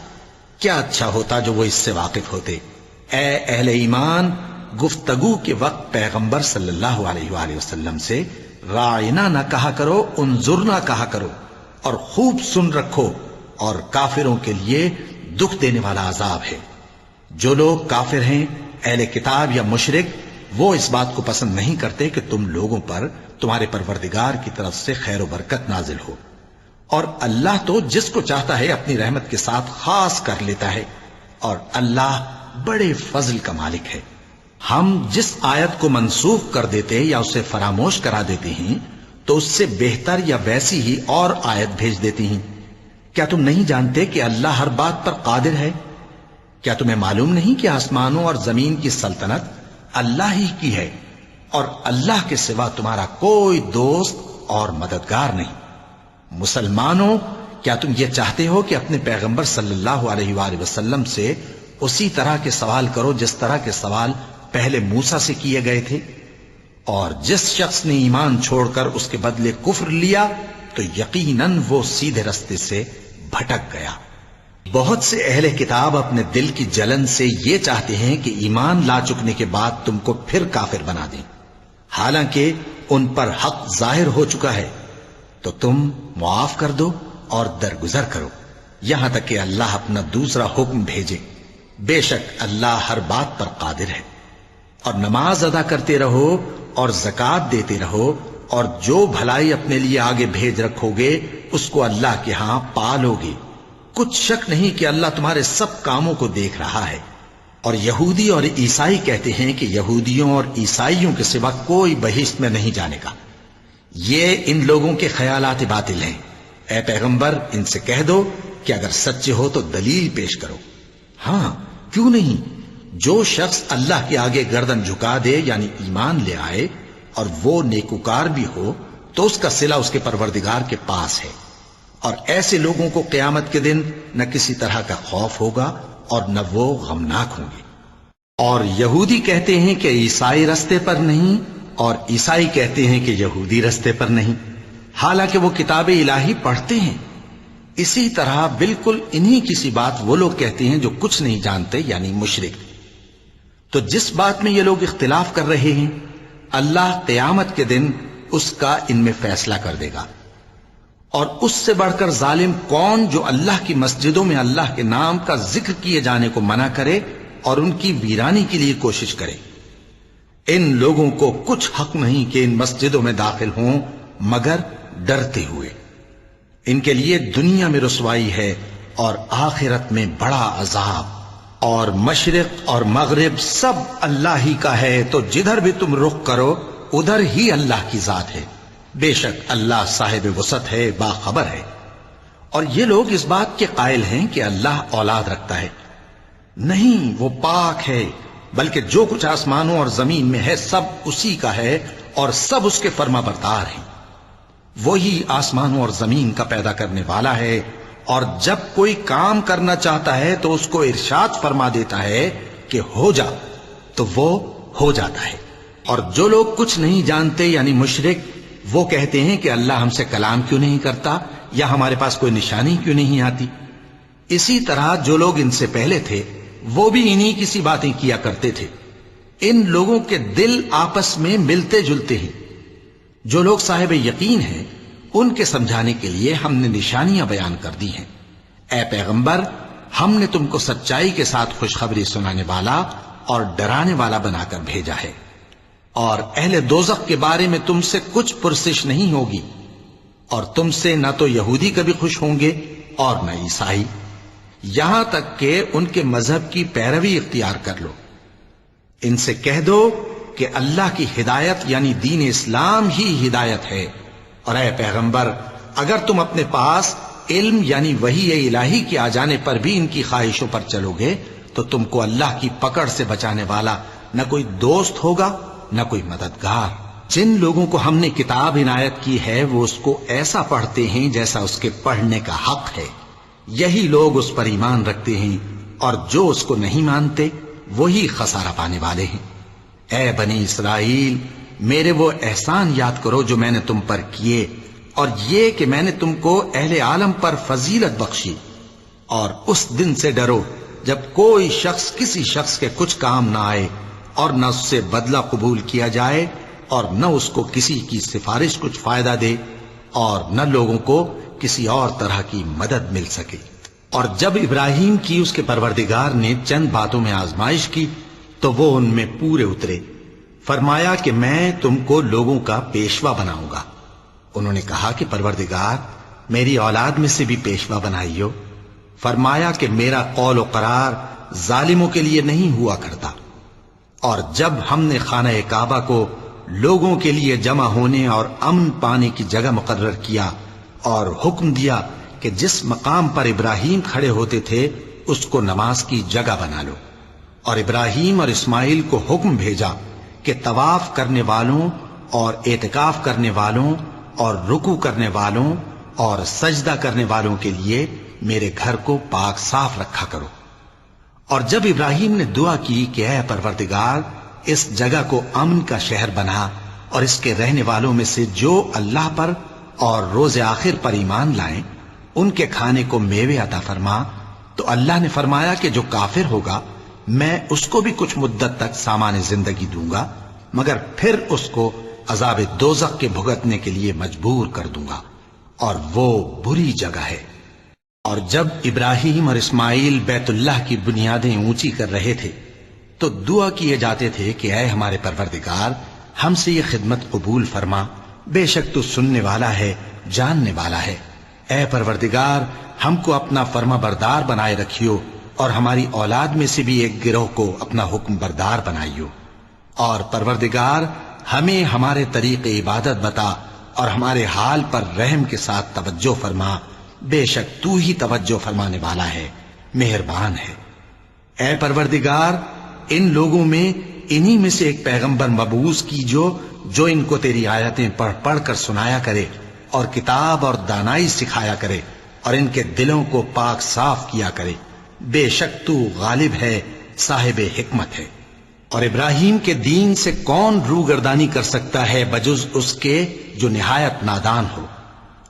کیا اچھا ہوتا جو وہ اس سے واقف ہوتے. اے اہل ایمان، گفتگو کے وقت پیغمبر صلی اللہ علیہ وآلہ وسلم سے رائنا نہ کہا کرو، انظرنا کہا کرو، اور خوب سن رکھو، اور کافروں کے لیے دکھ دینے والا عذاب ہے. جو لوگ کافر ہیں اہل کتاب یا مشرک وہ اس بات کو پسند نہیں کرتے کہ تم لوگوں پر تمہارے پروردگار کی طرف سے خیر و برکت نازل ہو، اور اللہ تو جس کو چاہتا ہے اپنی رحمت کے ساتھ خاص کر لیتا ہے، اور اللہ بڑے فضل کا مالک ہے۔ ہم جس آیت کو منسوخ کر دیتے یا اسے فراموش کرا دیتے ہیں تو اس سے بہتر یا ویسی ہی اور آیت بھیج دیتی ہیں۔ کیا تم نہیں جانتے کہ اللہ ہر بات پر قادر ہے؟ کیا تمہیں معلوم نہیں کہ آسمانوں اور زمین کی سلطنت اللہ ہی کی ہے، اور اللہ کے سوا تمہارا کوئی دوست اور مددگار نہیں؟ مسلمانوں، کیا تم یہ چاہتے ہو کہ اپنے پیغمبر صلی اللہ علیہ وآلہ وسلم سے اسی طرح کے سوال کرو جس طرح کے سوال پہلے موسیٰ سے کیے گئے تھے؟ اور جس شخص نے ایمان چھوڑ کر اس کے بدلے کفر لیا تو یقیناً وہ سیدھے رستے سے بھٹک گیا۔ بہت سے اہل کتاب اپنے دل کی جلن سے یہ چاہتے ہیں کہ ایمان لا چکنے کے بعد تم کو پھر کافر بنا دیں، حالانکہ ان پر حق ظاہر ہو چکا ہے۔ تو تم معاف کر دو اور درگزر کرو یہاں تک کہ اللہ اپنا دوسرا حکم بھیجے۔ بے شک اللہ ہر بات پر قادر ہے۔ اور نماز ادا کرتے رہو اور زکوٰۃ دیتے رہو، اور جو بھلائی اپنے لیے آگے بھیج رکھو گے اس کو اللہ کے ہاں پالو گے۔ کچھ شک نہیں کہ اللہ تمہارے سب کاموں کو دیکھ رہا ہے۔ اور یہودی اور عیسائی کہتے ہیں کہ یہودیوں اور عیسائیوں کے سوا کوئی بہشت میں نہیں جانے گا۔ یہ ان لوگوں کے خیالات باطل ہیں۔ اے پیغمبر، ان سے کہہ دو کہ اگر سچے ہو تو دلیل پیش کرو۔ ہاں، کیوں نہیں؟ جو شخص اللہ کے آگے گردن جھکا دے یعنی ایمان لے آئے اور وہ نیکوکار بھی ہو تو اس کا صلہ اس کے پروردگار کے پاس ہے، اور ایسے لوگوں کو قیامت کے دن نہ کسی طرح کا خوف ہوگا اور نہ وہ غمناک ہوں گے۔ اور یہودی کہتے ہیں کہ عیسائی رستے پر نہیں، اور عیسائی کہتے ہیں کہ یہودی رستے پر نہیں، حالانکہ وہ کتاب الہی پڑھتے ہیں۔ اسی طرح بالکل انہی کسی بات وہ لوگ کہتے ہیں جو کچھ نہیں جانتے یعنی مشرک۔ تو جس بات میں یہ لوگ اختلاف کر رہے ہیں اللہ قیامت کے دن اس کا ان میں فیصلہ کر دے گا۔ اور اس سے بڑھ کر ظالم کون جو اللہ کی مسجدوں میں اللہ کے نام کا ذکر کیے جانے کو منع کرے اور ان کی ویرانی کے لیے کوشش کرے۔ ان لوگوں کو کچھ حق نہیں کہ ان مسجدوں میں داخل ہوں مگر ڈرتے ہوئے۔ ان کے لیے دنیا میں رسوائی ہے اور آخرت میں بڑا عذاب۔ اور مشرق اور مغرب سب اللہ ہی کا ہے، تو جدھر بھی تم رخ کرو ادھر ہی اللہ کی ذات ہے۔ بے شک اللہ صاحب وسعت ہے، باخبر ہے۔ اور یہ لوگ اس بات کے قائل ہیں کہ اللہ اولاد رکھتا ہے۔ نہیں، وہ پاک ہے، بلکہ جو کچھ آسمانوں اور زمین میں ہے سب اسی کا ہے اور سب اس کے فرما بردار ہیں۔ وہی آسمانوں اور زمین کا پیدا کرنے والا ہے، اور جب کوئی کام کرنا چاہتا ہے تو اس کو ارشاد فرما دیتا ہے کہ ہو جا، تو وہ ہو جاتا ہے۔ اور جو لوگ کچھ نہیں جانتے یعنی مشرک، وہ کہتے ہیں کہ اللہ ہم سے کلام کیوں نہیں کرتا یا ہمارے پاس کوئی نشانی کیوں نہیں آتی۔ اسی طرح جو لوگ ان سے پہلے تھے وہ بھی انہی کسی باتیں کیا کرتے تھے۔ ان لوگوں کے دل آپس میں ملتے جلتے ہیں۔ جو لوگ صاحب یقین ہیں ان کے سمجھانے کے لیے ہم نے نشانیاں بیان کر دی ہیں۔ اے پیغمبر، ہم نے تم کو سچائی کے ساتھ خوشخبری سنانے والا اور ڈرانے والا بنا کر بھیجا ہے، اور اہل دوزخ کے بارے میں تم سے کچھ پرسش نہیں ہوگی، اور تم سے نہ تو یہودی کبھی خوش ہوں گے اور نہ عیسائی، یہاں تک کہ ان کے مذہب کی پیروی اختیار کر لو۔ ان سے کہہ دو کہ اللہ کی ہدایت یعنی دین اسلام ہی ہدایت ہے، اور اے پیغمبر اگر تم اپنے پاس علم یعنی وحی الہی کے آ جانے پر بھی ان کی خواہشوں پر چلو گے تو تم کو اللہ کی پکڑ سے بچانے والا نہ کوئی دوست ہوگا نہ کوئی مددگار۔ جن لوگوں کو ہم نے کتاب عنایت کی ہے وہ اس کو ایسا پڑھتے ہیں جیسا اس کے پڑھنے کا حق ہے، یہی لوگ اس پر ایمان رکھتے ہیں، اور جو اس کو نہیں مانتے وہی خسارہ پانے والے ہیں۔ اے بنی اسرائیل، میرے وہ احسان یاد کرو جو میں نے تم پر کیے، اور یہ کہ میں نے تم کو اہل عالم پر فضیلت بخشی، اور اس دن سے ڈرو جب کوئی شخص کسی شخص کے کچھ کام نہ آئے اور نہ اس سے بدلہ قبول کیا جائے اور نہ اس کو کسی کی سفارش کچھ فائدہ دے اور نہ لوگوں کو کسی اور طرح کی مدد مل سکے۔ اور جب ابراہیم کی اس کے پروردگار نے چند باتوں میں آزمائش کی تو وہ ان میں پورے اترے۔ فرمایا کہ میں تم کو لوگوں کا پیشوا بناؤں گا۔ انہوں نے کہا کہ پروردگار میری اولاد میں سے بھی پیشوا بنائیو۔ فرمایا کہ میرا قول و قرار ظالموں کے لیے نہیں ہوا کرتا۔ اور جب ہم نے خانہ کعبہ کو لوگوں کے لیے جمع ہونے اور امن پانے کی جگہ مقرر کیا اور حکم دیا کہ جس مقام پر ابراہیم کھڑے ہوتے تھے اس کو نماز کی جگہ بنا لو، اور ابراہیم اور اسماعیل کو حکم بھیجا کہ طواف کرنے والوں اور اعتکاف کرنے والوں اور رکوع کرنے والوں اور سجدہ کرنے والوں کے لیے میرے گھر کو پاک صاف رکھا کرو۔ اور جب ابراہیم نے دعا کی کہ اے پروردگار اس جگہ کو امن کا شہر بنا اور اس کے رہنے والوں میں سے جو اللہ پر اور روز آخر پر ایمان لائیں ان کے کھانے کو میوے عطا فرما، تو اللہ نے فرمایا کہ جو کافر ہوگا میں اس کو بھی کچھ مدت تک سامان زندگی دوں گا، مگر پھر اس کو عذاب دوزخ کے بھگتنے کے لیے مجبور کر دوں گا، اور وہ بری جگہ ہے۔ اور جب ابراہیم اور اسماعیل بیت اللہ کی بنیادیں اونچی کر رہے تھے تو دعا کیے جاتے تھے کہ اے ہمارے پروردگار ہم سے یہ خدمت قبول فرما، بے شک تو سننے والا ہے، جاننے والا ہے۔ اے پروردگار ہم کو اپنا فرما بردار بنائے رکھیو، اور ہماری اولاد میں سے بھی ایک گروہ کو اپنا حکم بردار بنائیو۔ اور پروردگار ہمیں ہمارے طریق عبادت بتا اور ہمارے حال پر رحم کے ساتھ توجہ فرما، بے شک تو ہی توجہ فرمانے والا ہے، مہربان ہے۔ اے پروردگار ان لوگوں میں انہی میں سے ایک پیغمبر مبعوث کی جو ان کو تیری آیتیں پڑھ پڑھ کر سنایا کرے اور کتاب اور دانائی سکھایا کرے اور ان کے دلوں کو پاک صاف کیا کرے، بے شک تو غالب ہے، صاحب حکمت ہے۔ اور ابراہیم کے دین سے کون روگردانی کر سکتا ہے بجز اس کے جو نہایت نادان ہو؟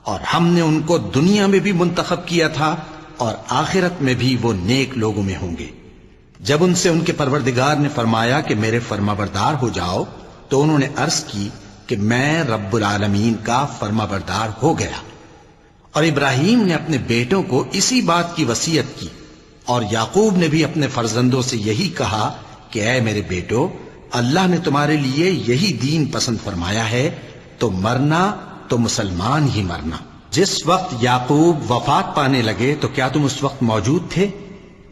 اور ہم نے ان کو دنیا میں بھی منتخب کیا تھا اور آخرت میں بھی وہ نیک لوگوں میں ہوں گے۔ جب ان سے ان کے پروردگار نے فرمایا کہ میرے فرما بردار ہو جاؤ تو انہوں نے عرض کی کہ میں رب العالمین کا فرما بردار ہو گیا۔ اور ابراہیم نے اپنے بیٹوں کو اسی بات کی وصیت کی، اور یعقوب نے بھی اپنے فرزندوں سے یہی کہا کہ اے میرے بیٹو، اللہ نے تمہارے لیے یہی دین پسند فرمایا ہے، تو مرنا تو مسلمان ہی مرنا۔ جس وقت یعقوب وفات پانے لگے تو کیا تم اس وقت موجود تھے؟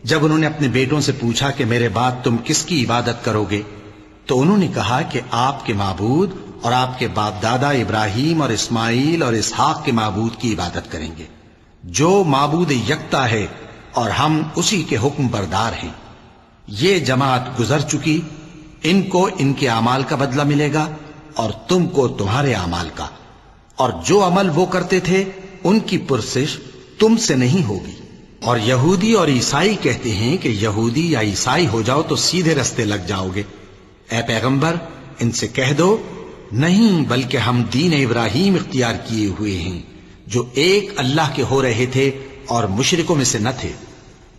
جب انہوں نے اپنے بیٹوں سے پوچھا کہ میرے بعد تم کس کی عبادت کرو گے تو انہوں نے کہا کہ آپ کے معبود اور آپ کے باپ دادا ابراہیم اور اسماعیل اور اسحاق کے معبود کی عبادت کریں گے، جو معبود یکتا ہے اور ہم اسی کے حکم بردار ہیں۔ یہ جماعت گزر چکی، ان کو ان کے اعمال کا بدلہ ملے گا اور تم کو تمہارے اعمال کا، اور جو عمل وہ کرتے تھے ان کی پرسش تم سے نہیں ہوگی۔ اور یہودی اور عیسائی کہتے ہیں کہ یہودی یا عیسائی ہو جاؤ تو سیدھے رستے لگ جاؤ گے۔ اے پیغمبر ان سے کہہ دو نہیں، بلکہ ہم دین ابراہیم اختیار کیے ہوئے ہیں جو ایک اللہ کے ہو رہے تھے اور مشرکوں میں سے نہ تھے۔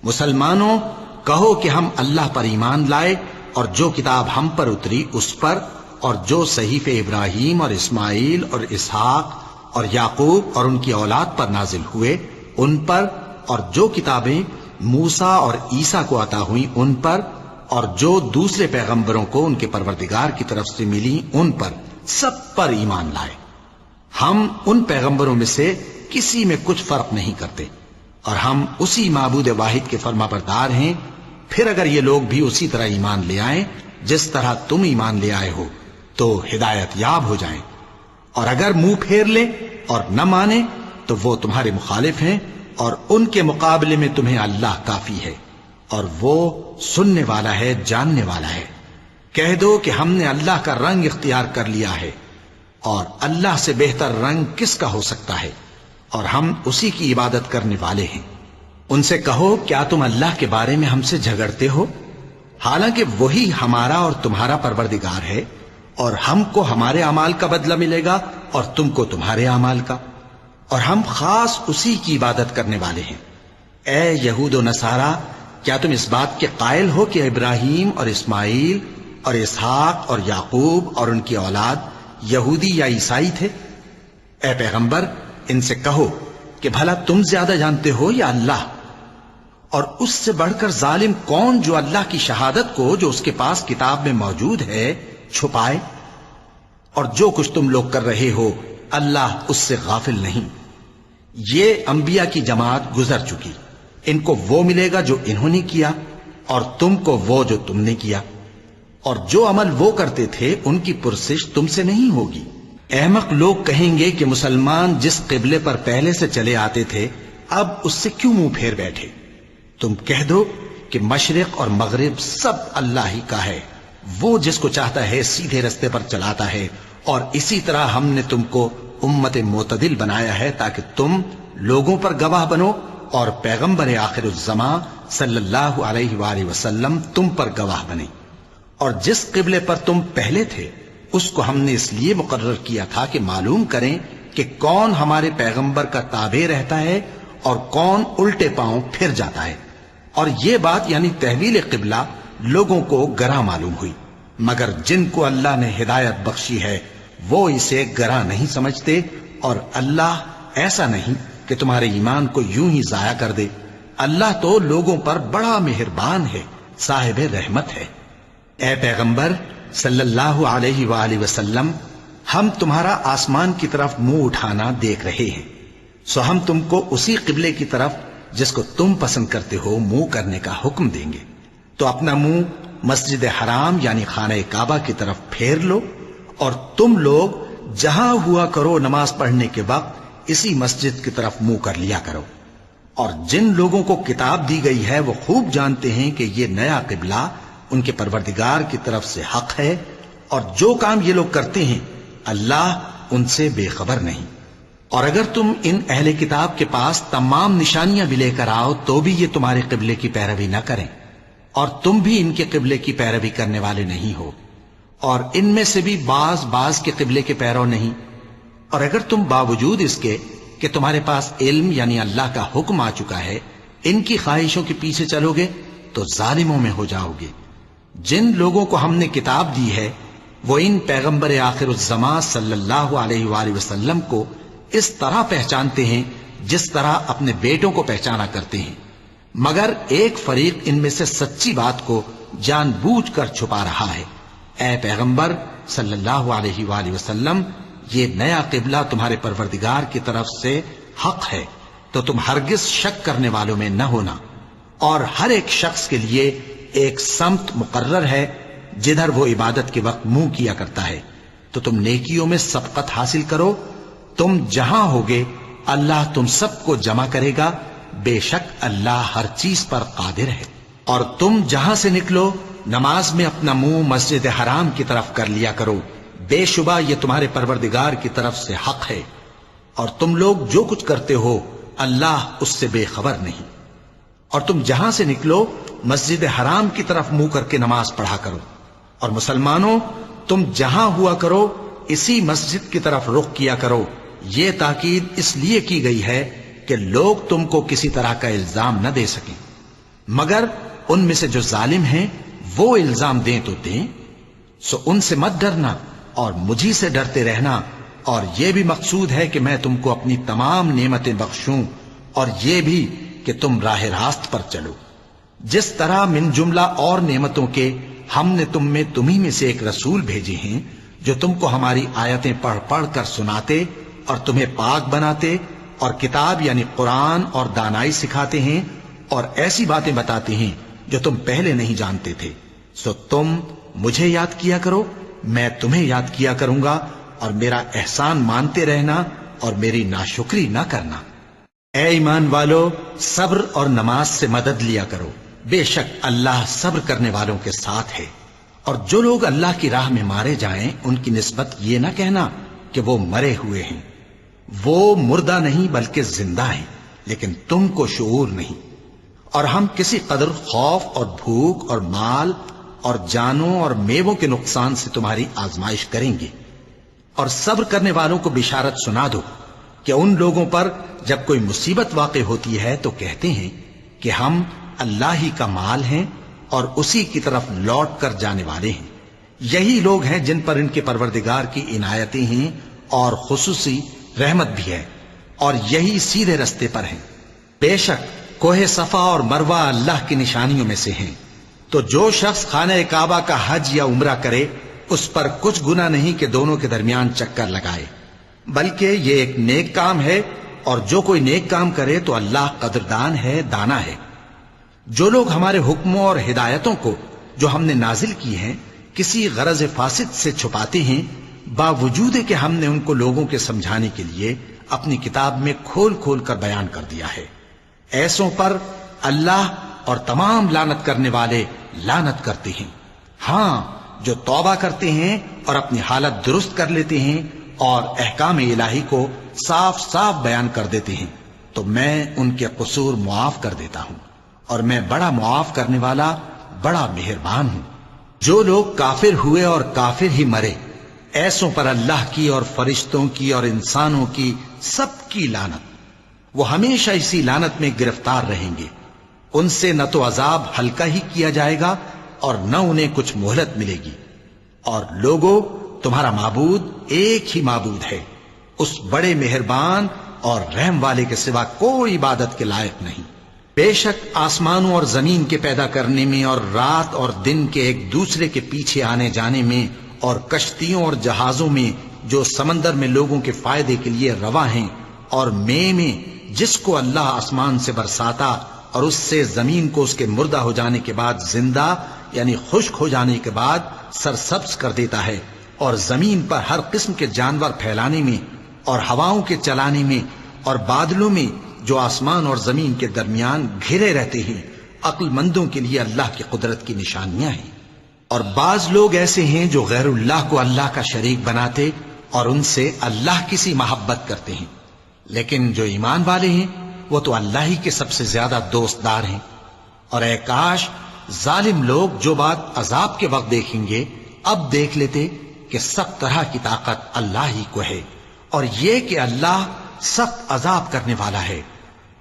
مسلمانوں کہو کہ ہم اللہ پر ایمان لائے اور جو کتاب ہم پر اتری اس پر، اور جو صحیفے ابراہیم اور اسماعیل اور اسحاق اور یعقوب اور ان کی اولاد پر نازل ہوئے ان پر، اور جو کتابیں موسیٰ اور عیسیٰ کو عطا ہوئیں ان پر، اور جو دوسرے پیغمبروں کو ان کے پروردگار کی طرف سے ملی ان پر، سب پر ایمان لائے۔ ہم ان پیغمبروں میں سے کسی میں کچھ فرق نہیں کرتے، اور ہم اسی معبود واحد کے فرما بردار ہیں۔ پھر اگر یہ لوگ بھی اسی طرح ایمان لے آئیں جس طرح تم ایمان لے آئے ہو تو ہدایت یاب ہو جائیں، اور اگر منہ پھیر لیں اور نہ مانے تو وہ تمہارے مخالف ہیں، اور ان کے مقابلے میں تمہیں اللہ کافی ہے، اور وہ سننے والا ہے، جاننے والا ہے۔ کہہ دو کہ ہم نے اللہ کا رنگ اختیار کر لیا ہے، اور اللہ سے بہتر رنگ کس کا ہو سکتا ہے، اور ہم اسی کی عبادت کرنے والے ہیں۔ ان سے کہو کیا تم اللہ کے بارے میں ہم سے جھگڑتے ہو، حالانکہ وہی ہمارا اور تمہارا پروردگار ہے، اور ہم کو ہمارے اعمال کا بدلہ ملے گا اور تم کو تمہارے اعمال کا، اور ہم خاص اسی کی عبادت کرنے والے ہیں۔ اے یہود و نصارا، کیا تم اس بات کے قائل ہو کہ ابراہیم اور اسماعیل اور اسحاق اور یعقوب اور ان کی اولاد یہودی یا عیسائی تھے؟ اے پیغمبر ان سے کہو کہ بھلا تم زیادہ جانتے ہو یا اللہ؟ اور اس سے بڑھ کر ظالم کون جو اللہ کی شہادت کو جو اس کے پاس کتاب میں موجود ہے چھپائے؟ اور جو کچھ تم لوگ کر رہے ہو اللہ اس سے غافل نہیں۔ یہ انبیاء کی جماعت گزر چکی، ان کو وہ ملے گا جو انہوں نے کیا، اور تم کو وہ جو تم نے کیا، اور جو عمل وہ کرتے تھے ان کی پرسش تم سے نہیں ہوگی۔ احمق لوگ کہیں گے کہ مسلمان جس قبلے پر پہلے سے چلے آتے تھے اب اس سے کیوں منہ پھیر بیٹھے؟ تم کہہ دو کہ مشرق اور مغرب سب اللہ ہی کا ہے، وہ جس کو چاہتا ہے سیدھے رستے پر چلاتا ہے، اور اسی طرح ہم نے تم کو امت معتدل بنایا ہے تاکہ تم لوگوں پر گواہ بنو، اور پیغمبر آخر الزماں صلی اللہ علیہ وآلہ وسلم تم پر گواہ بنے۔ اور جس قبلے پر تم پہلے تھے اس کو ہم نے اس لیے مقرر کیا تھا کہ معلوم کریں کہ کون ہمارے پیغمبر کا تابع رہتا ہے اور کون الٹے پاؤں پھر جاتا ہے۔ اور یہ بات یعنی تحویل قبلہ لوگوں کو گراں معلوم ہوئی، مگر جن کو اللہ نے ہدایت بخشی ہے وہ اسے گراں نہیں سمجھتے، اور اللہ ایسا نہیں کہ تمہارے ایمان کو یوں ہی ضائع کر دے۔ اللہ تو لوگوں پر بڑا مہربان ہے، صاحب رحمت ہے۔ اے پیغمبر صلی اللہ علیہ وآلہ وسلم، ہم تمہارا آسمان کی طرف منہ اٹھانا دیکھ رہے ہیں، سو ہم تم کو اسی قبلے کی طرف جس کو تم پسند کرتے ہو منہ کرنے کا حکم دیں گے، تو اپنا منہ مسجد حرام یعنی خانہ کعبہ کی طرف پھیر لو، اور تم لوگ جہاں ہوا کرو نماز پڑھنے کے وقت اسی مسجد کی طرف منہ کر لیا کرو۔ اور جن لوگوں کو کتاب دی گئی ہے وہ خوب جانتے ہیں کہ یہ نیا قبلہ ان کے پروردگار کی طرف سے حق ہے، اور جو کام یہ لوگ کرتے ہیں اللہ ان سے بے خبر نہیں۔ اور اگر تم ان اہل کتاب کے پاس تمام نشانیاں بھی لے کر آؤ تو بھی یہ تمہارے قبلے کی پیروی نہ کریں، اور تم بھی ان کے قبلے کی پیروی کرنے والے نہیں ہو، اور ان میں سے بھی بعض کے قبلے کے پیرو نہیں۔ اور اگر تم باوجود اس کے کہ تمہارے پاس علم یعنی اللہ کا حکم آ چکا ہے ان کی خواہشوں کے پیچھے چلو گے تو ظالموں میں ہو جاؤ گے۔ جن لوگوں کو ہم نے کتاب دی ہے وہ ان پیغمبر آخر الزماں صلی اللہ علیہ وآلہ وسلم کو اس طرح پہچانتے ہیں جس طرح اپنے بیٹوں کو پہچانا کرتے ہیں، مگر ایک فریق ان میں سے سچی بات کو جان بوجھ کر چھپا رہا ہے۔ اے پیغمبر صلی اللہ علیہ وآلہ وسلم، یہ نیا قبلہ تمہارے پروردگار کی طرف سے حق ہے، تو تم ہرگز شک کرنے والوں میں نہ ہونا، اور ہر ایک شخص کے لیے ایک سمت مقرر ہے جدھر وہ عبادت کے وقت منہ کیا کرتا ہے، تو تم نیکیوں میں سبقت حاصل کرو۔ تم جہاں ہوگے اللہ تم سب کو جمع کرے گا، بے شک اللہ ہر چیز پر قادر ہے۔ اور تم جہاں سے نکلو نماز میں اپنا منہ مسجد حرام کی طرف کر لیا کرو، بے شبہ یہ تمہارے پروردگار کی طرف سے حق ہے، اور تم لوگ جو کچھ کرتے ہو اللہ اس سے بے خبر نہیں۔ اور تم جہاں سے نکلو مسجد حرام کی طرف منہ کر کے نماز پڑھا کرو، اور مسلمانوں تم جہاں ہوا کرو اسی مسجد کی طرف رخ کیا کرو۔ یہ تاکید اس لیے کی گئی ہے کہ لوگ تم کو کسی طرح کا الزام نہ دے سکیں، مگر ان میں سے جو ظالم ہیں وہ الزام دیں تو دیں، سو ان سے مت ڈرنا اور مجھی سے ڈرتے رہنا، اور یہ بھی مقصود ہے کہ میں تم کو اپنی تمام نعمتیں بخشوں، اور یہ بھی کہ تم راہ راست پر چلو۔ جس طرح من جملہ اور نعمتوں کے ہم نے تمہیں میں سے ایک رسول بھیجے ہیں جو تم کو ہماری آیتیں پڑھ پڑھ کر سناتے اور تمہیں پاک بناتے، اور کتاب یعنی قرآن اور دانائی سکھاتے ہیں، اور ایسی باتیں بتاتے ہیں جو تم پہلے نہیں جانتے تھے، سو تم مجھے یاد کیا کرو، میں تمہیں یاد کیا کروں گا، اور میرا احسان مانتے رہنا اور میری ناشکری نہ کرنا۔ اے ایمان والو، صبر اور نماز سے مدد لیا کرو، بے شک اللہ صبر کرنے والوں کے ساتھ ہے۔ اور جو لوگ اللہ کی راہ میں مارے جائیں ان کی نسبت یہ نہ کہنا کہ وہ مرے ہوئے ہیں، وہ مردہ نہیں بلکہ زندہ ہیں، لیکن تم کو شعور نہیں۔ اور ہم کسی قدر خوف اور بھوک اور مال اور جانوں اور میووں کے نقصان سے تمہاری آزمائش کریں گے، اور صبر کرنے والوں کو بشارت سنا دو کہ ان لوگوں پر جب کوئی مصیبت واقع ہوتی ہے تو کہتے ہیں کہ ہم اللہ ہی کا مال ہیں اور اسی کی طرف لوٹ کر جانے والے ہیں۔ یہی لوگ ہیں جن پر ان کے پروردگار کی عنایتیں ہیں اور خصوصی رحمت بھی ہے، اور یہی سیدھے رستے پر ہیں۔ بے شک کوہ صفا اور مروہ اللہ کی نشانیوں میں سے ہیں، تو جو شخص خانہ کعبہ کا حج یا عمرہ کرے اس پر کچھ گناہ نہیں کہ دونوں کے درمیان چکر لگائے، بلکہ یہ ایک نیک کام ہے، اور جو کوئی نیک کام کرے تو اللہ قدردان ہے، دانا ہے۔ جو لوگ ہمارے حکموں اور ہدایتوں کو جو ہم نے نازل کی ہیں کسی غرض فاسد سے چھپاتے ہیں، باوجود کہ ہم نے ان کو لوگوں کے سمجھانے کے لیے اپنی کتاب میں کھول کھول کر بیان کر دیا ہے، ایسوں پر اللہ اور تمام لعنت کرنے والے لعنت کرتے ہیں۔ ہاں، جو توبہ کرتے ہیں اور اپنی حالت درست کر لیتے ہیں اور احکام الہی کو صاف صاف بیان کر دیتے ہیں تو میں ان کے قصور معاف کر دیتا ہوں، اور میں بڑا معاف کرنے والا، بڑا مہربان ہوں۔ جو لوگ کافر ہوئے اور کافر ہی مرے، ایسوں پر اللہ کی اور فرشتوں کی اور انسانوں کی سب کی لعنت، وہ ہمیشہ اسی لعنت میں گرفتار رہیں گے۔ ان سے نہ تو عذاب ہلکا ہی کیا جائے گا اور نہ انہیں کچھ مہلت ملے گی۔ اور لوگوں، تمہارا معبود ایک ہی معبود ہے، اس بڑے مہربان اور رحم والے کے سوا کوئی عبادت کے لائق نہیں۔ بے شک آسمانوں اور زمین کے پیدا کرنے میں اور رات اور دن کے ایک دوسرے کے پیچھے آنے جانے میں اور کشتیوں اور جہازوں میں جو سمندر میں لوگوں کے فائدے کے لیے رواں ہیں، اور میں جس کو اللہ آسمان سے برساتا اور اس سے زمین کو اس کے مردہ ہو جانے کے بعد زندہ یعنی خشک ہو جانے کے بعد سرسبز کر دیتا ہے، اور زمین پر ہر قسم کے جانور پھیلانے میں اور ہواؤں کے چلانے میں اور بادلوں میں جو آسمان اور زمین کے درمیان گھرے رہتے ہیں، عقل مندوں کے لیے اللہ کی قدرت کی نشانیاں ہیں۔ اور بعض لوگ ایسے ہیں جو غیر اللہ کو اللہ کا شریک بناتے اور ان سے اللہ کی سی محبت کرتے ہیں، لیکن جو ایمان والے ہیں وہ تو اللہ ہی کے سب سے زیادہ دوست دار ہیں۔ اور اے کاش ظالم لوگ جو بات عذاب کے وقت دیکھیں گے اب دیکھ لیتے کہ سب طرح کی طاقت اللہ ہی کو ہے، اور یہ کہ اللہ سخت عذاب کرنے والا ہے۔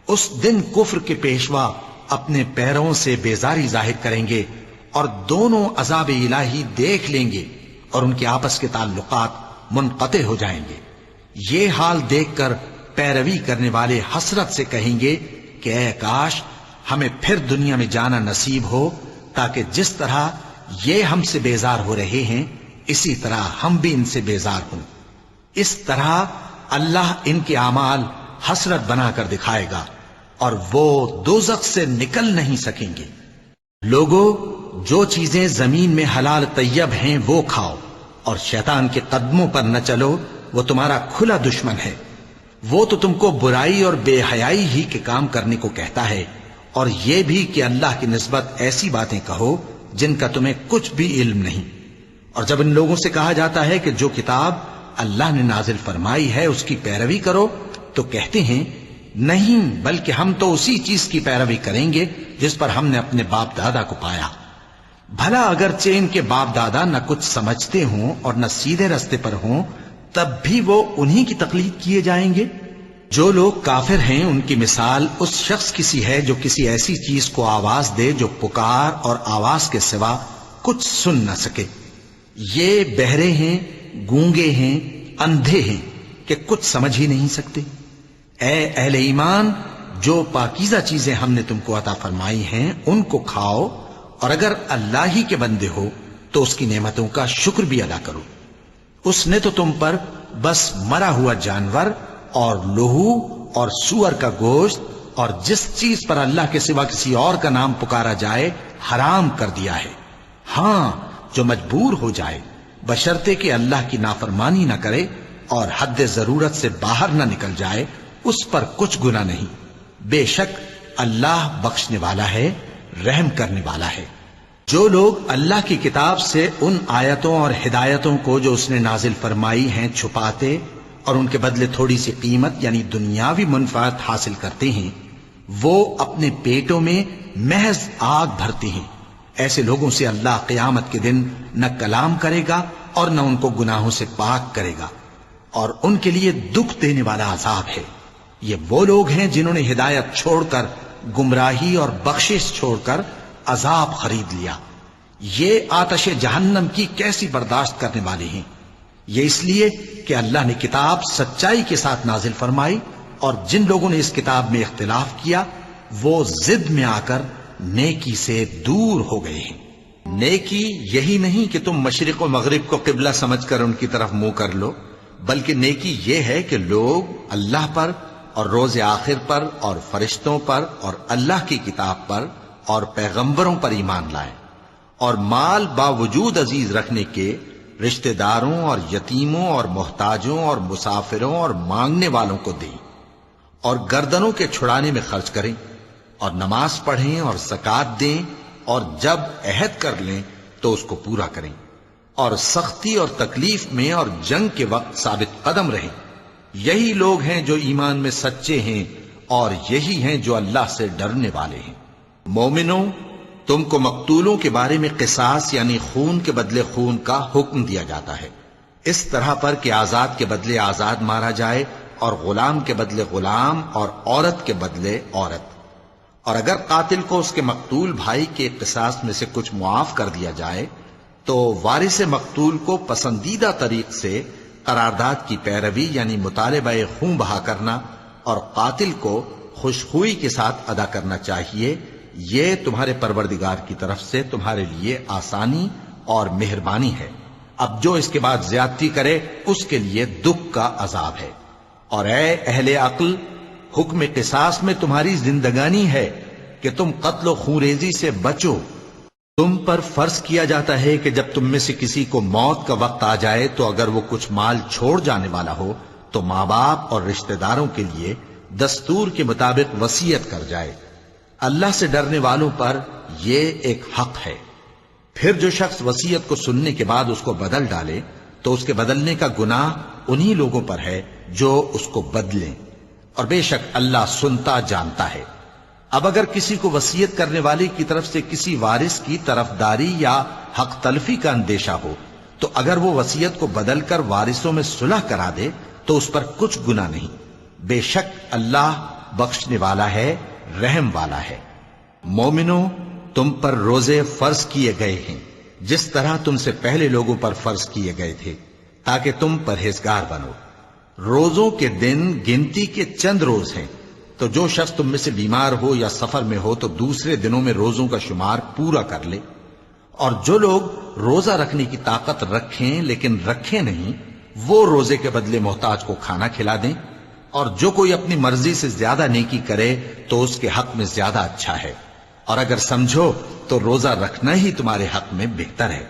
اس دن کفر کے پیشوا اپنے پیروں سے بیزاری ظاہر کریں گے اور دونوں عذاب الہی دیکھ لیں گے اور ان کے آپس کے تعلقات منقطع ہو جائیں گے۔ یہ حال دیکھ کر پیروی کرنے والے حسرت سے کہیں گے کہ اے کاش ہمیں پھر دنیا میں جانا نصیب ہو، تاکہ جس طرح یہ ہم سے بیزار ہو رہے ہیں اسی طرح ہم بھی ان سے بیزار ہوں۔ اس طرح اللہ ان کے اعمال حسرت بنا کر دکھائے گا اور وہ دوزخ سے نکل نہیں سکیں گے۔ لوگوں، جو چیزیں زمین میں حلال طیب ہیں وہ کھاؤ، اور شیطان کے قدموں پر نہ چلو، وہ تمہارا کھلا دشمن ہے۔ وہ تو تم کو برائی اور بے حیائی ہی کے کام کرنے کو کہتا ہے، اور یہ بھی کہ اللہ کی نسبت ایسی باتیں کہو جن کا تمہیں کچھ بھی علم نہیں۔ اور جب ان لوگوں سے کہا جاتا ہے کہ جو کتاب اللہ نے نازل فرمائی ہے اس کی پیروی کرو، تو کہتے ہیں نہیں، بلکہ ہم تو اسی چیز کی پیروی کریں گے جس پر ہم نے اپنے باپ دادا کو پایا۔ بھلا اگرچہ ان کے باپ دادا نہ کچھ سمجھتے ہوں اور نہ سیدھے رستے پر ہوں، تب بھی وہ انہی کی تقلید کیے جائیں گے۔ جو لوگ کافر ہیں ان کی مثال اس شخص کی سی ہے جو کسی ایسی چیز کو آواز دے جو پکار اور آواز کے سوا کچھ سن نہ سکے۔ یہ بہرے ہیں، گونگے ہیں، اندھے ہیں کہ کچھ سمجھ ہی نہیں سکتے۔ اے اہل ایمان، جو پاکیزہ چیزیں ہم نے تم کو عطا فرمائی ہیں ان کو کھاؤ، اور اگر اللہ ہی کے بندے ہو تو اس کی نعمتوں کا شکر بھی ادا کرو۔ اس نے تو تم پر بس مرا ہوا جانور اور لہو اور سور کا گوشت اور جس چیز پر اللہ کے سوا کسی اور کا نام پکارا جائے حرام کر دیا ہے۔ ہاں، جو مجبور ہو جائے بشرطے کہ اللہ کی نافرمانی نہ کرے اور حد ضرورت سے باہر نہ نکل جائے، اس پر کچھ گناہ نہیں۔ بے شک اللہ بخشنے والا ہے، رحم کرنے والا ہے۔ جو لوگ اللہ کی کتاب سے ان آیتوں اور ہدایتوں کو جو اس نے نازل فرمائی ہیں چھپاتے اور ان کے بدلے تھوڑی سی قیمت یعنی دنیاوی منفعت حاصل کرتے ہیں، وہ اپنے پیٹوں میں محض آگ بھرتے ہیں۔ ایسے لوگوں سے اللہ قیامت کے دن نہ کلام کرے گا اور نہ ان کو گناہوں سے پاک کرے گا، اور ان کے لیے دکھ دینے والا عذاب ہے۔ یہ وہ لوگ ہیں جنہوں نے ہدایت چھوڑ کر گمراہی اور بخشش چھوڑ کر عذاب خرید لیا۔ یہ آتش جہنم کی کیسی برداشت کرنے والے ہیں۔ یہ اس لیے کہ اللہ نے کتاب سچائی کے ساتھ نازل فرمائی، اور جن لوگوں نے اس کتاب میں اختلاف کیا وہ ضد میں آ کر نیکی سے دور ہو گئے ہیں۔ نیکی یہی نہیں کہ تم مشرق و مغرب کو قبلہ سمجھ کر ان کی طرف منہ کر لو، بلکہ نیکی یہ ہے کہ لوگ اللہ پر اور روز آخر پر اور فرشتوں پر اور اللہ کی کتاب پر اور پیغمبروں پر ایمان لائیں، اور مال باوجود عزیز رکھنے کے رشتہ داروں اور یتیموں اور محتاجوں اور مسافروں اور مانگنے والوں کو دیں، اور گردنوں کے چھڑانے میں خرچ کریں، اور نماز پڑھیں اور زکوٰۃ دیں، اور جب عہد کر لیں تو اس کو پورا کریں، اور سختی اور تکلیف میں اور جنگ کے وقت ثابت قدم رہیں۔ یہی لوگ ہیں جو ایمان میں سچے ہیں، اور یہی ہیں جو اللہ سے ڈرنے والے ہیں۔ مومنوں، تم کو مقتولوں کے بارے میں قصاص یعنی خون کے بدلے خون کا حکم دیا جاتا ہے، اس طرح پر کہ آزاد کے بدلے آزاد مارا جائے، اور غلام کے بدلے غلام، اور عورت کے بدلے عورت۔ اور اگر قاتل کو اس کے مقتول بھائی کے قصاص میں سے کچھ معاف کر دیا جائے تو وارث مقتول کو پسندیدہ طریق سے قرارداد کی پیروی یعنی مطالبہ خون بہا کرنا اور قاتل کو خوشخوئی کے ساتھ ادا کرنا چاہیے۔ یہ تمہارے پروردگار کی طرف سے تمہارے لیے آسانی اور مہربانی ہے۔ اب جو اس کے بعد زیادتی کرے اس کے لیے دکھ کا عذاب ہے۔ اور اے اہل عقل، حکم قصاص میں تمہاری زندگانی ہے کہ تم قتل و خونریزی سے بچو۔ تم پر فرض کیا جاتا ہے کہ جب تم میں سے کسی کو موت کا وقت آ جائے تو اگر وہ کچھ مال چھوڑ جانے والا ہو تو ماں باپ اور رشتہ داروں کے لیے دستور کے مطابق وصیت کر جائے۔ اللہ سے ڈرنے والوں پر یہ ایک حق ہے۔ پھر جو شخص وصیت کو سننے کے بعد اس کو بدل ڈالے تو اس کے بدلنے کا گناہ انہی لوگوں پر ہے جو اس کو بدلیں، اور بے شک اللہ سنتا جانتا ہے۔ اب اگر کسی کو وصیت کرنے والے کی طرف سے کسی وارث کی طرفداری یا حق تلفی کا اندیشہ ہو تو اگر وہ وصیت کو بدل کر وارثوں میں صلح کرا دے تو اس پر کچھ گناہ نہیں، بے شک اللہ بخشنے والا ہے، رحم والا ہے۔ مومنوں، تم پر روزے فرض کیے گئے ہیں جس طرح تم سے پہلے لوگوں پر فرض کیے گئے تھے تاکہ تم پرہیزگار بنو۔ روزوں کے دن گنتی کے چند روز ہیں، تو جو شخص تم میں سے بیمار ہو یا سفر میں ہو تو دوسرے دنوں میں روزوں کا شمار پورا کر لے۔ اور جو لوگ روزہ رکھنے کی طاقت رکھیں لیکن رکھیں نہیں، وہ روزے کے بدلے محتاج کو کھانا کھلا دیں۔ اور جو کوئی اپنی مرضی سے زیادہ نیکی کرے تو اس کے حق میں زیادہ اچھا ہے، اور اگر سمجھو تو روزہ رکھنا ہی تمہارے حق میں بہتر ہے۔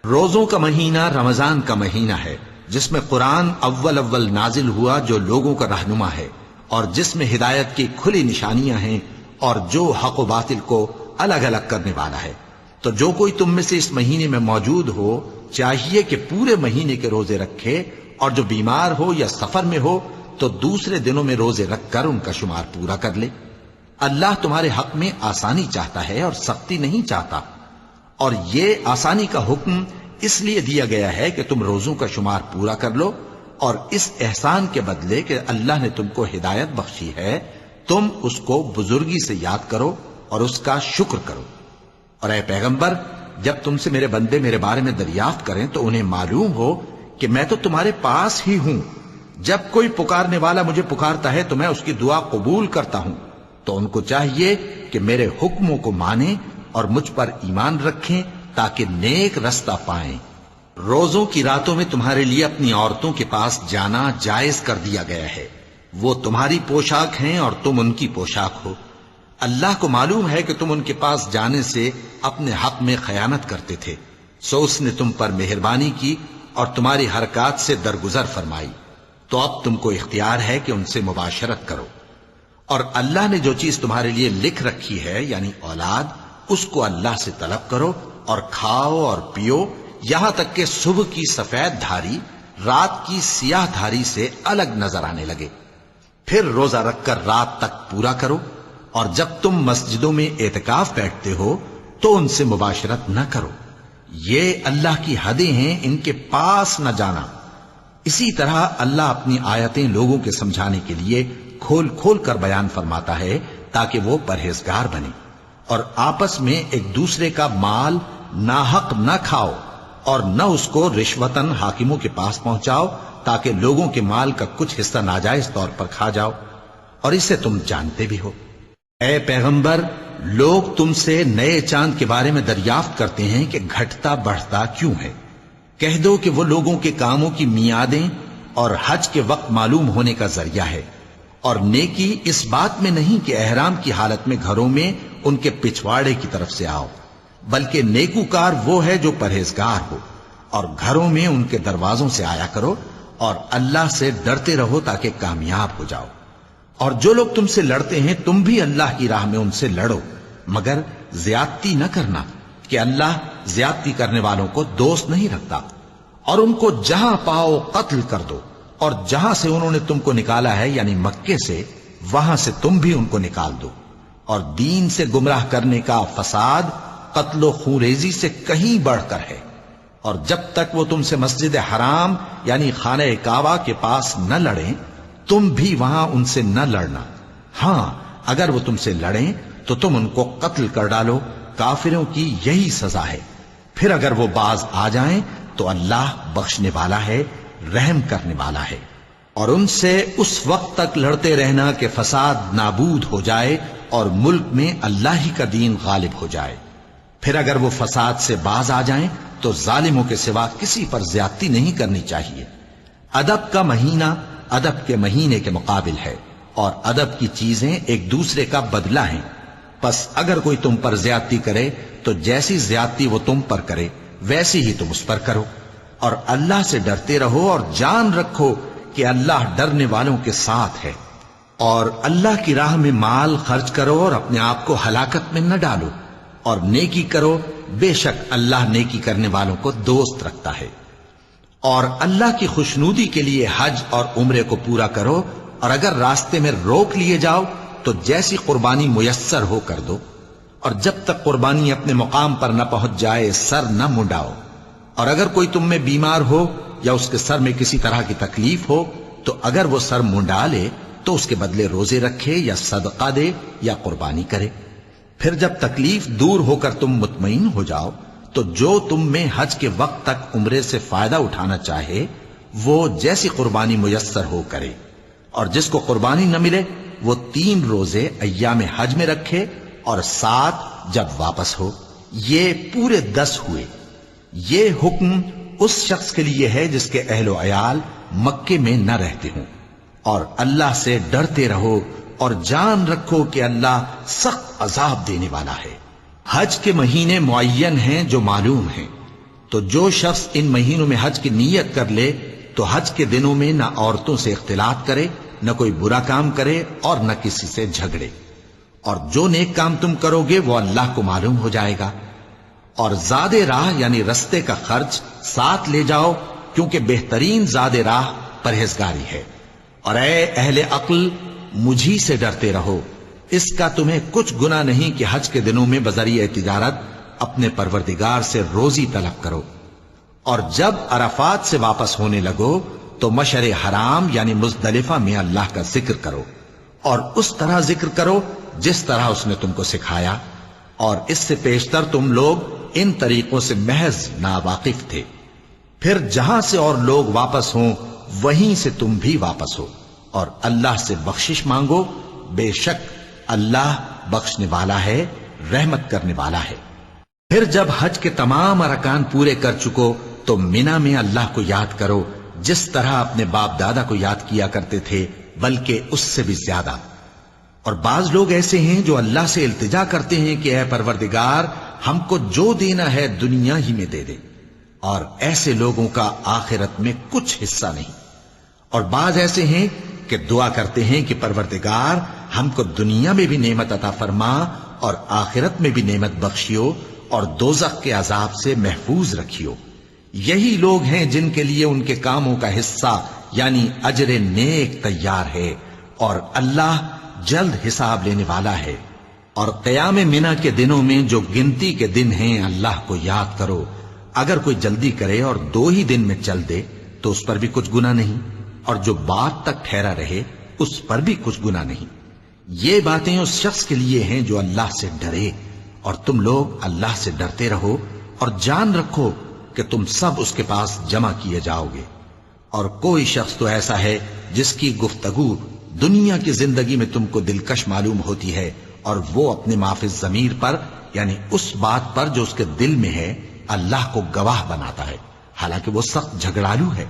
روزوں کا مہینہ رمضان کا مہینہ ہے جس میں قرآن اول نازل ہوا، جو لوگوں کا رہنما ہے اور جس میں ہدایت کی کھلی نشانیاں ہیں اور جو حق و باطل کو الگ الگ کرنے والا ہے۔ تو جو کوئی تم میں سے اس مہینے میں موجود ہو چاہیے کہ پورے مہینے کے روزے رکھے، اور جو بیمار ہو یا سفر میں ہو تو دوسرے دنوں میں روزے رکھ کر ان کا شمار پورا کر لے۔ اللہ تمہارے حق میں آسانی چاہتا ہے اور سختی نہیں چاہتا، اور یہ آسانی کا حکم اس لیے دیا گیا ہے کہ تم روزوں کا شمار پورا کر لو، اور اس احسان کے بدلے کہ اللہ نے تم کو ہدایت بخشی ہے تم اس کو بزرگی سے یاد کرو اور اس کا شکر کرو۔ اور اے پیغمبر، جب تم سے میرے بندے میرے بارے میں دریافت کریں تو انہیں معلوم ہو کہ میں تو تمہارے پاس ہی ہوں۔ جب کوئی پکارنے والا مجھے پکارتا ہے تو میں اس کی دعا قبول کرتا ہوں۔ تو ان کو چاہیے کہ میرے حکموں کو مانیں اور مجھ پر ایمان رکھیں تاکہ نیک رستہ پائیں۔ روزوں کی راتوں میں تمہارے لیے اپنی عورتوں کے پاس جانا جائز کر دیا گیا ہے، وہ تمہاری پوشاک ہیں اور تم ان کی پوشاک ہو۔ اللہ کو معلوم ہے کہ تم ان کے پاس جانے سے اپنے حق میں خیانت کرتے تھے، سو اس نے تم پر مہربانی کی اور تمہاری حرکات سے درگزر فرمائی، تو اب تم کو اختیار ہے کہ ان سے مباشرت کرو۔ اور اللہ نے جو چیز تمہارے لیے لکھ رکھی ہے یعنی اولاد، اس کو اللہ سے طلب کرو اور کھاؤ اور پیو، یہاں تک کہ صبح کی سفید دھاری رات کی سیاہ دھاری سے الگ نظر آنے لگے۔ پھر روزہ رکھ کر رات تک پورا کرو، اور جب تم مسجدوں میں اعتکاف بیٹھتے ہو تو ان سے مباشرت نہ کرو، یہ اللہ کی حدیں ہیں، ان کے پاس نہ جانا۔ اسی طرح اللہ اپنی آیتیں لوگوں کے سمجھانے کے لیے کھول کھول کر بیان فرماتا ہے تاکہ وہ پرہیزگار بنے۔ اور آپس میں ایک دوسرے کا مال ناحق نہ کھاؤ، اور نہ اس کو رشوتاً حاکموں کے پاس پہنچاؤ تاکہ لوگوں کے مال کا کچھ حصہ ناجائز طور پر کھا جاؤ، اور اسے تم جانتے بھی ہو۔ اے پیغمبر، لوگ تم سے نئے چاند کے بارے میں دریافت کرتے ہیں کہ گھٹتا بڑھتا کیوں ہے؟ کہہ دو کہ وہ لوگوں کے کاموں کی میعادیں اور حج کے وقت معلوم ہونے کا ذریعہ ہے، اور نیکی اس بات میں نہیں کہ احرام کی حالت میں گھروں میں ان کے پچھواڑے کی طرف سے آؤ، بلکہ نیکوکار وہ ہے جو پرہیزگار ہو، اور گھروں میں ان کے دروازوں سے آیا کرو اور اللہ سے ڈرتے رہو تاکہ کامیاب ہو جاؤ۔ اور جو لوگ تم سے لڑتے ہیں تم بھی اللہ کی راہ میں ان سے لڑو، مگر زیادتی نہ کرنا کہ اللہ زیادتی کرنے والوں کو دوست نہیں رکھتا۔ اور ان کو جہاں پاؤ قتل کر دو، اور جہاں سے انہوں نے تم کو نکالا ہے یعنی مکے سے، وہاں سے تم بھی ان کو نکال دو۔ اور دین سے گمراہ کرنے کا فساد قتل و خونریزی سے کہیں بڑھ کر ہے، اور جب تک وہ تم سے مسجد حرام یعنی خانہ کعبہ کے پاس نہ لڑیں تم بھی وہاں ان سے نہ لڑنا۔ ہاں اگر وہ تم سے لڑیں تو تم ان کو قتل کر ڈالو، کافروں کی یہی سزا ہے۔ پھر اگر وہ باز آ جائیں تو اللہ بخشنے والا ہے، رحم کرنے والا ہے۔ اور ان سے اس وقت تک لڑتے رہنا کہ فساد نابود ہو جائے اور ملک میں اللہ ہی کا دین غالب ہو جائے۔ پھر اگر وہ فساد سے باز آ جائیں تو ظالموں کے سوا کسی پر زیادتی نہیں کرنی چاہیے۔ ادب کا مہینہ ادب کے مہینے کے مقابل ہے، اور ادب کی چیزیں ایک دوسرے کا بدلہ ہیں۔ پس اگر کوئی تم پر زیادتی کرے تو جیسی زیادتی وہ تم پر کرے ویسی ہی تم اس پر کرو، اور اللہ سے ڈرتے رہو اور جان رکھو کہ اللہ ڈرنے والوں کے ساتھ ہے۔ اور اللہ کی راہ میں مال خرچ کرو اور اپنے آپ کو ہلاکت میں نہ ڈالو، اور نیکی کرو، بے شک اللہ نیکی کرنے والوں کو دوست رکھتا ہے۔ اور اللہ کی خوشنودی کے لیے حج اور عمرے کو پورا کرو، اور اگر راستے میں روک لیے جاؤ تو جیسی قربانی میسر ہو کر دو، اور جب تک قربانی اپنے مقام پر نہ پہنچ جائے سر نہ منڈاؤ۔ اور اگر کوئی تم میں بیمار ہو یا اس کے سر میں کسی طرح کی تکلیف ہو تو اگر وہ سر منڈا لے تو اس کے بدلے روزے رکھے یا صدقہ دے یا قربانی کرے۔ پھر جب تکلیف دور ہو کر تم مطمئن ہو جاؤ تو جو تم میں حج کے وقت تک عمرے سے فائدہ اٹھانا چاہے وہ جیسی قربانی میسر ہو کرے، اور جس کو قربانی نہ ملے وہ 3 روزے ایام حج میں رکھے اور 7 جب واپس ہو، یہ پورے 10 ہوئے۔ یہ حکم اس شخص کے لیے ہے جس کے اہل و عیال مکے میں نہ رہتے ہوں۔ اور اللہ سے ڈرتے رہو اور جان رکھو کہ اللہ سخت عذاب دینے والا ہے۔ حج کے مہینے معین ہیں جو معلوم ہیں، تو جو شخص ان مہینوں میں حج کی نیت کر لے تو حج کے دنوں میں نہ عورتوں سے اختلاط کرے، نہ کوئی برا کام کرے اور نہ کسی سے جھگڑے۔ اور جو نیک کام تم کرو گے وہ اللہ کو معلوم ہو جائے گا۔ اور زاد راہ یعنی رستے کا خرچ ساتھ لے جاؤ، کیونکہ بہترین زاد راہ پرہیزگاری ہے۔ اور اے اہل عقل، مجھی سے ڈرتے رہو، اس کا تمہیں کچھ گناہ نہیں کہ حج کے دنوں میں بذریعہ تجارت اپنے پروردگار سے روزی طلب کرو۔ اور جب عرفات سے واپس ہونے لگو تو مشعر حرام یعنی مزدلفہ میں اللہ کا ذکر کرو، اور اس طرح ذکر کرو جس طرح اس نے تم کو سکھایا، اور اس سے پیشتر تم لوگ ان طریقوں سے محض ناواقف تھے۔ پھر جہاں سے اور لوگ واپس ہوں وہیں سے تم بھی واپس ہو، اور اللہ سے بخشش مانگو، بے شک اللہ بخشنے والا ہے، رحمت کرنے والا ہے۔ پھر جب حج کے تمام ارکان پورے کر چکو تو مینا میں اللہ کو یاد کرو جس طرح اپنے باپ دادا کو یاد کیا کرتے تھے، بلکہ اس سے بھی زیادہ۔ اور بعض لوگ ایسے ہیں جو اللہ سے التجا کرتے ہیں کہ اے پروردگار ہم کو جو دینا ہے دنیا ہی میں دے دے، اور ایسے لوگوں کا آخرت میں کچھ حصہ نہیں۔ اور بعض ایسے ہیں کہ دعا کرتے ہیں کہ پروردگار ہم کو دنیا میں بھی نعمت عطا فرما اور آخرت میں بھی نعمت بخشیو اور دوزخ کے عذاب سے محفوظ رکھیو۔ یہی لوگ ہیں جن کے لیے ان کے کاموں کا حصہ یعنی اجر نیک تیار ہے، اور اللہ جلد حساب لینے والا ہے۔ اور قیام منا کے دنوں میں جو گنتی کے دن ہیں اللہ کو یاد کرو۔ اگر کوئی جلدی کرے اور 2 ہی دن میں چل دے تو اس پر بھی کچھ گناہ نہیں، اور جو بات تک ٹھہرا رہے اس پر بھی کچھ گناہ نہیں۔ یہ باتیں اس شخص کے لیے ہیں جو اللہ سے ڈرے، اور تم لوگ اللہ سے ڈرتے رہو اور جان رکھو کہ تم سب اس کے پاس جمع کیے جاؤ گے۔ اور کوئی شخص تو ایسا ہے جس کی گفتگو دنیا کی زندگی میں تم کو دلکش معلوم ہوتی ہے اور وہ اپنے معافی ضمیر پر یعنی اس بات پر جو اس کے دل میں ہے اللہ کو گواہ بناتا ہے، حالانکہ وہ سخت جھگڑالو ہے۔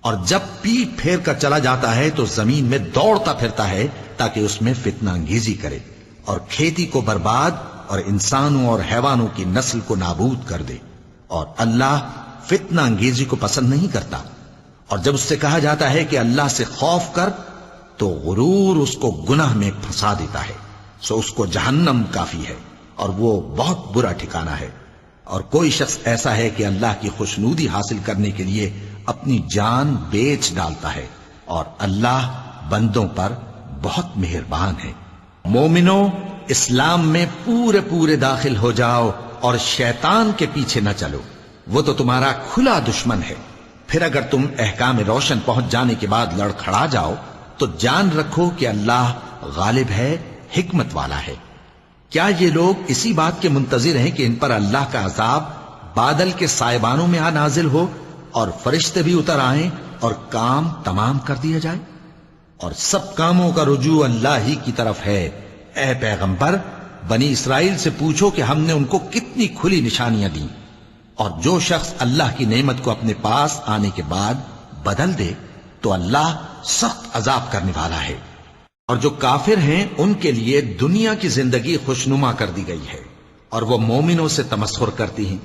اور جب پیٹ پھیر کر چلا جاتا ہے تو زمین میں دوڑتا پھرتا ہے تاکہ اس میں فتنہ انگیزی کرے اور کھیتی کو برباد اور انسانوں اور حیوانوں کی نسل کو نابود کر دے، اور اللہ فتنہ انگیزی کو پسند نہیں کرتا۔ اور جب اس سے کہا جاتا ہے کہ اللہ سے خوف کر تو غرور اس کو گناہ میں پھنسا دیتا ہے، سو اس کو جہنم کافی ہے اور وہ بہت برا ٹھکانہ ہے۔ اور کوئی شخص ایسا ہے کہ اللہ کی خوشنودی حاصل کرنے کے لیے اپنی جان بیچ ڈالتا ہے، اور اللہ بندوں پر بہت مہربان ہے۔ مومنو، اسلام میں پورے داخل ہو جاؤ اور شیطان کے پیچھے نہ چلو، وہ تو تمہارا کھلا دشمن ہے۔ پھر اگر تم احکام روشن پہنچ جانے کے بعد لڑکھڑا جاؤ تو جان رکھو کہ اللہ غالب ہے، حکمت والا ہے۔ کیا یہ لوگ اسی بات کے منتظر ہیں کہ ان پر اللہ کا عذاب بادل کے سائبانوں میں نازل ہو اور فرشتے بھی اتر آئیں اور کام تمام کر دیا جائے؟ اور سب کاموں کا رجوع اللہ ہی کی طرف ہے۔ اے پیغمبر، بنی اسرائیل سے پوچھو کہ ہم نے ان کو کتنی کھلی نشانیاں دیں، اور جو شخص اللہ کی نعمت کو اپنے پاس آنے کے بعد بدل دے تو اللہ سخت عذاب کرنے والا ہے۔ اور جو کافر ہیں ان کے لیے دنیا کی زندگی خوشنما کر دی گئی ہے اور وہ مومنوں سے تمسخر کرتی ہیں،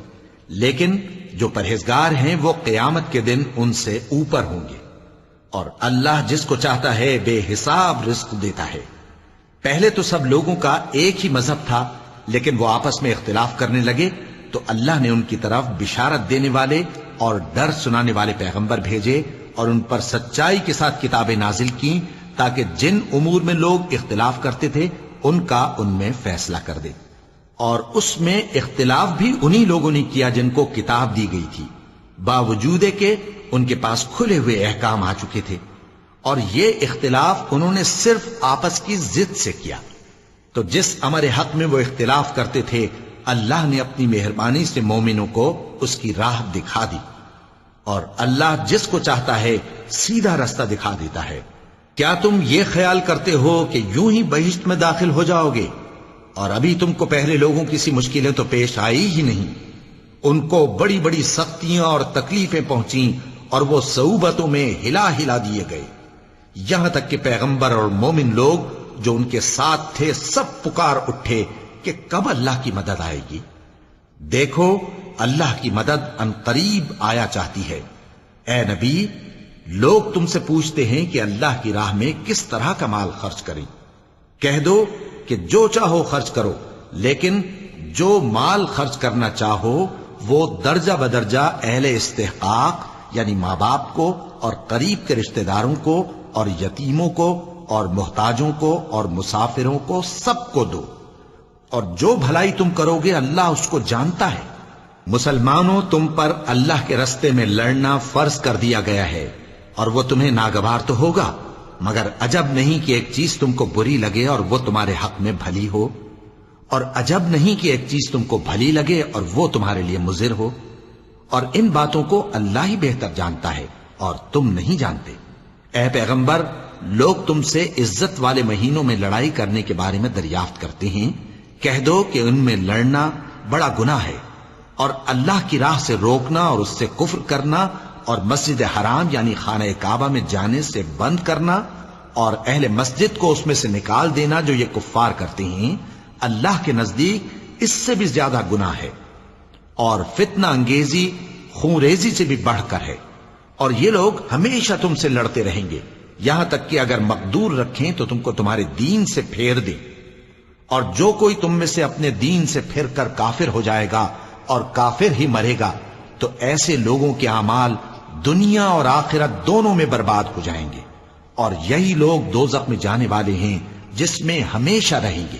لیکن جو پرہیزگار ہیں وہ قیامت کے دن ان سے اوپر ہوں گے۔ اور اللہ جس کو چاہتا ہے بے حساب رزق دیتا ہے۔ پہلے تو سب لوگوں کا ایک ہی مذہب تھا، لیکن وہ آپس میں اختلاف کرنے لگے تو اللہ نے ان کی طرف بشارت دینے والے اور ڈر سنانے والے پیغمبر بھیجے اور ان پر سچائی کے ساتھ کتابیں نازل کی تاکہ جن امور میں لوگ اختلاف کرتے تھے ان کا ان میں فیصلہ کر دے۔ اور اس میں اختلاف بھی انہی لوگوں نے کیا جن کو کتاب دی گئی تھی، باوجود کہ ان کے پاس کھلے ہوئے احکام آ چکے تھے، اور یہ اختلاف انہوں نے صرف آپس کی ضد سے کیا۔ تو جس امر حق میں وہ اختلاف کرتے تھے اللہ نے اپنی مہربانی سے مومنوں کو اس کی راہ دکھا دی، اور اللہ جس کو چاہتا ہے سیدھا رستہ دکھا دیتا ہے۔ کیا تم یہ خیال کرتے ہو کہ یوں ہی بہشت میں داخل ہو جاؤ گے، اور ابھی تم کو پہلے لوگوں کی سی مشکلیں تو پیش آئی ہی نہیں؟ ان کو بڑی بڑی سختیاں اور تکلیفیں پہنچیں اور وہ صعوبتوں میں ہلا ہلا دیے گئے، یہاں تک کہ پیغمبر اور مومن لوگ جو ان کے ساتھ تھے سب پکار اٹھے کہ کب اللہ کی مدد آئے گی۔ دیکھو اللہ کی مدد ان قریب آیا چاہتی ہے۔ اے نبی، لوگ تم سے پوچھتے ہیں کہ اللہ کی راہ میں کس طرح کا مال خرچ کریں۔ کہہ دو کہ جو چاہو خرچ کرو، لیکن جو مال خرچ کرنا چاہو وہ درجہ بدرجہ اہل استحقاق یعنی ماں باپ کو اور قریب کے رشتہ داروں کو اور یتیموں کو اور محتاجوں کو اور مسافروں کو سب کو دو، اور جو بھلائی تم کرو گے اللہ اس کو جانتا ہے۔ مسلمانوں، تم پر اللہ کے رستے میں لڑنا فرض کر دیا گیا ہے، اور وہ تمہیں ناگوار تو ہوگا، مگر عجب نہیں کہ ایک چیز تم کو بری لگے اور وہ تمہارے حق میں بھلی ہو، اور عجب نہیں کہ ایک چیز تم کو بھلی لگے اور وہ تمہارے لیے مضر ہو، اور ان باتوں کو اللہ ہی بہتر جانتا ہے اور تم نہیں جانتے۔ اے پیغمبر، لوگ تم سے عزت والے مہینوں میں لڑائی کرنے کے بارے میں دریافت کرتے ہیں، کہہ دو کہ ان میں لڑنا بڑا گناہ ہے، اور اللہ کی راہ سے روکنا اور اس سے کفر کرنا اور مسجد حرام یعنی خانہ کعبہ میں جانے سے بند کرنا اور اہل مسجد کو اس میں سے نکال دینا جو یہ کفار کرتے ہیں، اللہ کے نزدیک اس سے بھی زیادہ گناہ ہے، اور فتنہ انگیزی خونریزی سے بھی بڑھ کر ہے۔ اور یہ لوگ ہمیشہ تم سے لڑتے رہیں گے، یہاں تک کہ اگر مقدور رکھیں تو تم کو تمہارے دین سے پھیر دیں، اور جو کوئی تم میں سے اپنے دین سے پھر کر کافر ہو جائے گا اور کافر ہی مرے گا تو ایسے لوگوں کے اعمال دنیا اور آخرت دونوں میں برباد ہو جائیں گے، اور یہی لوگ دوزخ میں جانے والے ہیں جس میں ہمیشہ رہیں گے۔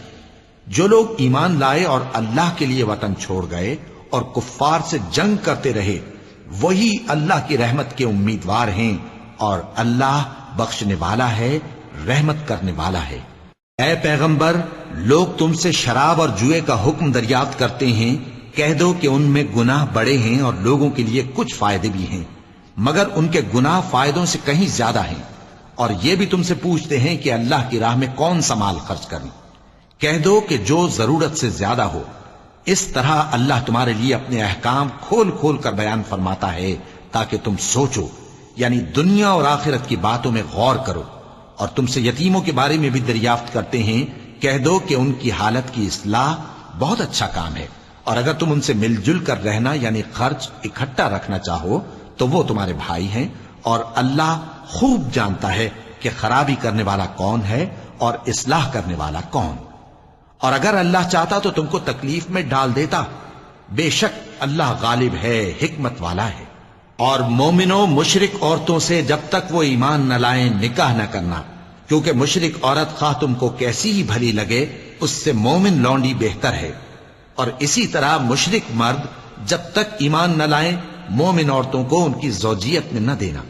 جو لوگ ایمان لائے اور اللہ کے لیے وطن چھوڑ گئے اور کفار سے جنگ کرتے رہے وہی اللہ کی رحمت کے امیدوار ہیں، اور اللہ بخشنے والا ہے، رحمت کرنے والا ہے۔ اے پیغمبر، لوگ تم سے شراب اور جوئے کا حکم دریافت کرتے ہیں، کہہ دو کہ ان میں گناہ بڑے ہیں اور لوگوں کے لیے کچھ فائدے بھی ہیں، مگر ان کے گناہ فائدوں سے کہیں زیادہ ہیں۔ اور یہ بھی تم سے پوچھتے ہیں کہ اللہ کی راہ میں کون سا مال خرچ کریں۔ کہہ دو کہ جو ضرورت سے زیادہ ہو. اس طرح اللہ تمہارے لیے اپنے احکام کھول کھول کر بیان فرماتا ہے تاکہ تم سوچو، یعنی دنیا اور آخرت کی باتوں میں غور کرو. اور تم سے یتیموں کے بارے میں بھی دریافت کرتے ہیں، کہہ دو کہ ان کی حالت کی اصلاح بہت اچھا کام ہے، اور اگر تم ان سے مل جل کر رہنا یعنی خرچ اکٹھا رکھنا چاہو تو وہ تمہارے بھائی ہیں، اور اللہ خوب جانتا ہے کہ خرابی کرنے والا کون ہے اور اصلاح کرنے والا کون. اور اگر اللہ چاہتا تو تم کو تکلیف میں ڈال دیتا، بے شک اللہ غالب ہے، حکمت والا ہے. اور مومنوں مشرک عورتوں سے جب تک وہ ایمان نہ لائیں نکاح نہ کرنا، کیونکہ مشرک عورت خواہ تم کو کیسی ہی بھلی لگے اس سے مومن لونڈی بہتر ہے. اور اسی طرح مشرک مرد جب تک ایمان نہ لائیں مومن عورتوں کو ان کی زوجیت میں نہ دینا،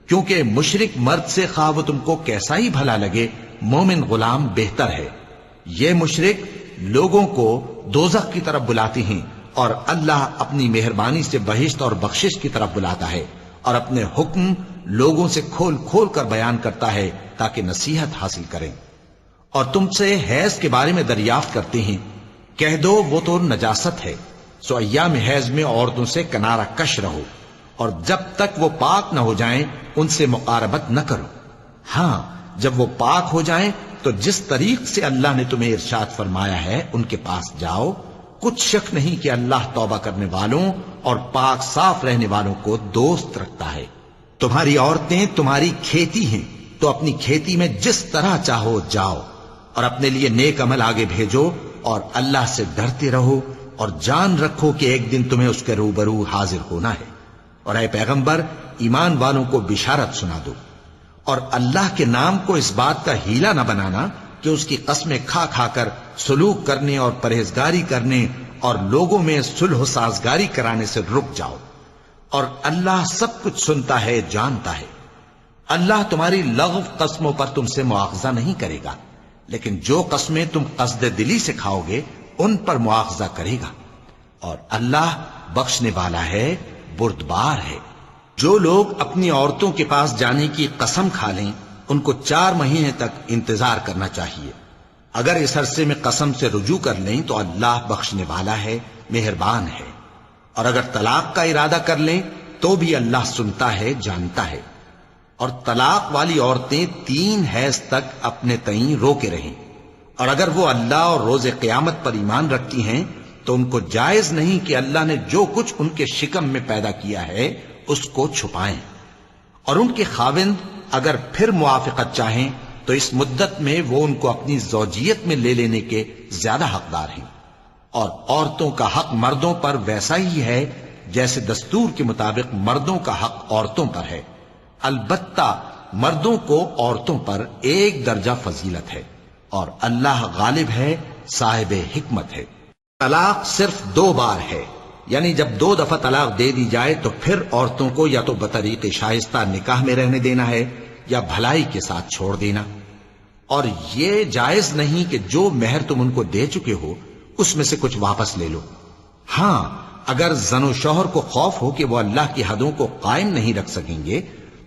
کیونکہ مشرک مرد سے خواہ وہ تم کو کیسا ہی بھلا لگے مومن غلام بہتر ہے. یہ مشرک لوگوں کو دوزخ کی طرف بلاتے ہیں، اور اللہ اپنی مہربانی سے بہشت اور بخشش کی طرف بلاتا ہے، اور اپنے حکم لوگوں سے کھول کھول کر بیان کرتا ہے تاکہ نصیحت حاصل کریں. اور تم سے حیض کے بارے میں دریافت کرتے ہیں، کہہ دو وہ تو نجاست ہے، سو ایام حیض میں عورتوں سے کنارہ کش رہو، اور جب تک وہ پاک نہ ہو جائیں ان سے مقاربت نہ کرو. ہاں جب وہ پاک ہو جائیں تو جس طریق سے اللہ نے تمہیں ارشاد فرمایا ہے ان کے پاس جاؤ. کچھ شک نہیں کہ اللہ توبہ کرنے والوں اور پاک صاف رہنے والوں کو دوست رکھتا ہے. تمہاری عورتیں تمہاری کھیتی ہیں، تو اپنی کھیتی میں جس طرح چاہو جاؤ، اور اپنے لیے نیک عمل آگے بھیجو، اور اللہ سے ڈرتے رہو، اور جان رکھو کہ ایک دن تمہیں اس کے روبرو حاضر ہونا ہے. اور اے پیغمبر ایمان والوں کو بشارت سنا دو، اور اللہ کے نام کو اس بات کا ہیلا نہ بنانا کہ اس کی قسمیں کھا کھا کر سلوک کرنے اور پرہیزگاری کرنے اور لوگوں میں صلح و سازگاری کرانے سے رک جاؤ. اور اللہ سب کچھ سنتا ہے، جانتا ہے. اللہ تمہاری لغو قسموں پر تم سے مواخذہ نہیں کرے گا، لیکن جو قسمیں تم قصد دلی سے کھاؤ گے ان پر مواخذہ کرے گا. اور اللہ بخشنے والا ہے، بردبار ہے. جو لوگ اپنی عورتوں کے پاس جانے کی قسم کھا لیں ان کو 4 مہینے تک انتظار کرنا چاہیے. اگر اس عرصے میں قسم سے رجوع کر لیں تو اللہ بخشنے والا ہے، مہربان ہے. اور اگر طلاق کا ارادہ کر لیں تو بھی اللہ سنتا ہے، جانتا ہے. اور طلاق والی عورتیں 3 حیض تک اپنے تئیں روکے رہیں، اور اگر وہ اللہ اور روز قیامت پر ایمان رکھتی ہیں تو ان کو جائز نہیں کہ اللہ نے جو کچھ ان کے شکم میں پیدا کیا ہے اس کو چھپائیں. اور ان کے خاوند اگر پھر موافقت چاہیں تو اس مدت میں وہ ان کو اپنی زوجیت میں لے لینے کے زیادہ حقدار ہیں. اور عورتوں کا حق مردوں پر ویسا ہی ہے جیسے دستور کے مطابق مردوں کا حق عورتوں پر ہے. البتہ مردوں کو عورتوں پر 1 درجہ فضیلت ہے، اور اللہ غالب ہے، صاحب حکمت ہے. طلاق صرف 2 بار ہے، یعنی جب 2 دفعہ طلاق دے دی جائے تو پھر عورتوں کو یا تو بطریق شائستہ نکاح میں رہنے دینا ہے یا بھلائی کے ساتھ چھوڑ دینا. اور یہ جائز نہیں کہ جو مہر تم ان کو دے چکے ہو اس میں سے کچھ واپس لے لو. ہاں اگر زن و شوہر کو خوف ہو کہ وہ اللہ کی حدوں کو قائم نہیں رکھ سکیں گے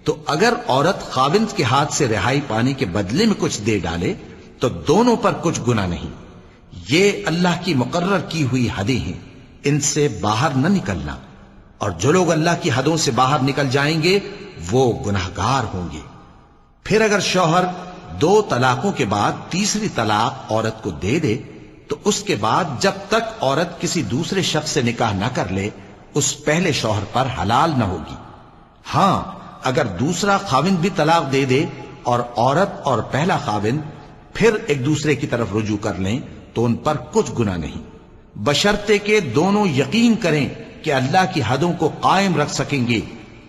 تو اگر عورت خاوند کے ہاتھ سے رہائی پانے کے بدلے میں کچھ دے ڈالے تو دونوں پر کچھ گناہ نہیں. یہ اللہ کی مقرر کی ہوئی حدیں ہیں، ان سے باہر نہ نکلنا. اور جو لوگ اللہ کی حدوں سے باہر نکل جائیں گے وہ گناہگار ہوں گے. پھر اگر شوہر 2 طلاقوں کے بعد تیسری طلاق عورت کو دے دے تو اس کے بعد جب تک عورت کسی دوسرے شخص سے نکاح نہ کر لے اس پہلے شوہر پر حلال نہ ہوگی. ہاں اگر دوسرا خاوند بھی طلاق دے دے اور عورت اور پہلا خاوند پھر ایک دوسرے کی طرف رجوع کر لیں تو ان پر کچھ گناہ نہیں، بشرطے کہ دونوں یقین کریں کہ اللہ کی حدوں کو قائم رکھ سکیں گے.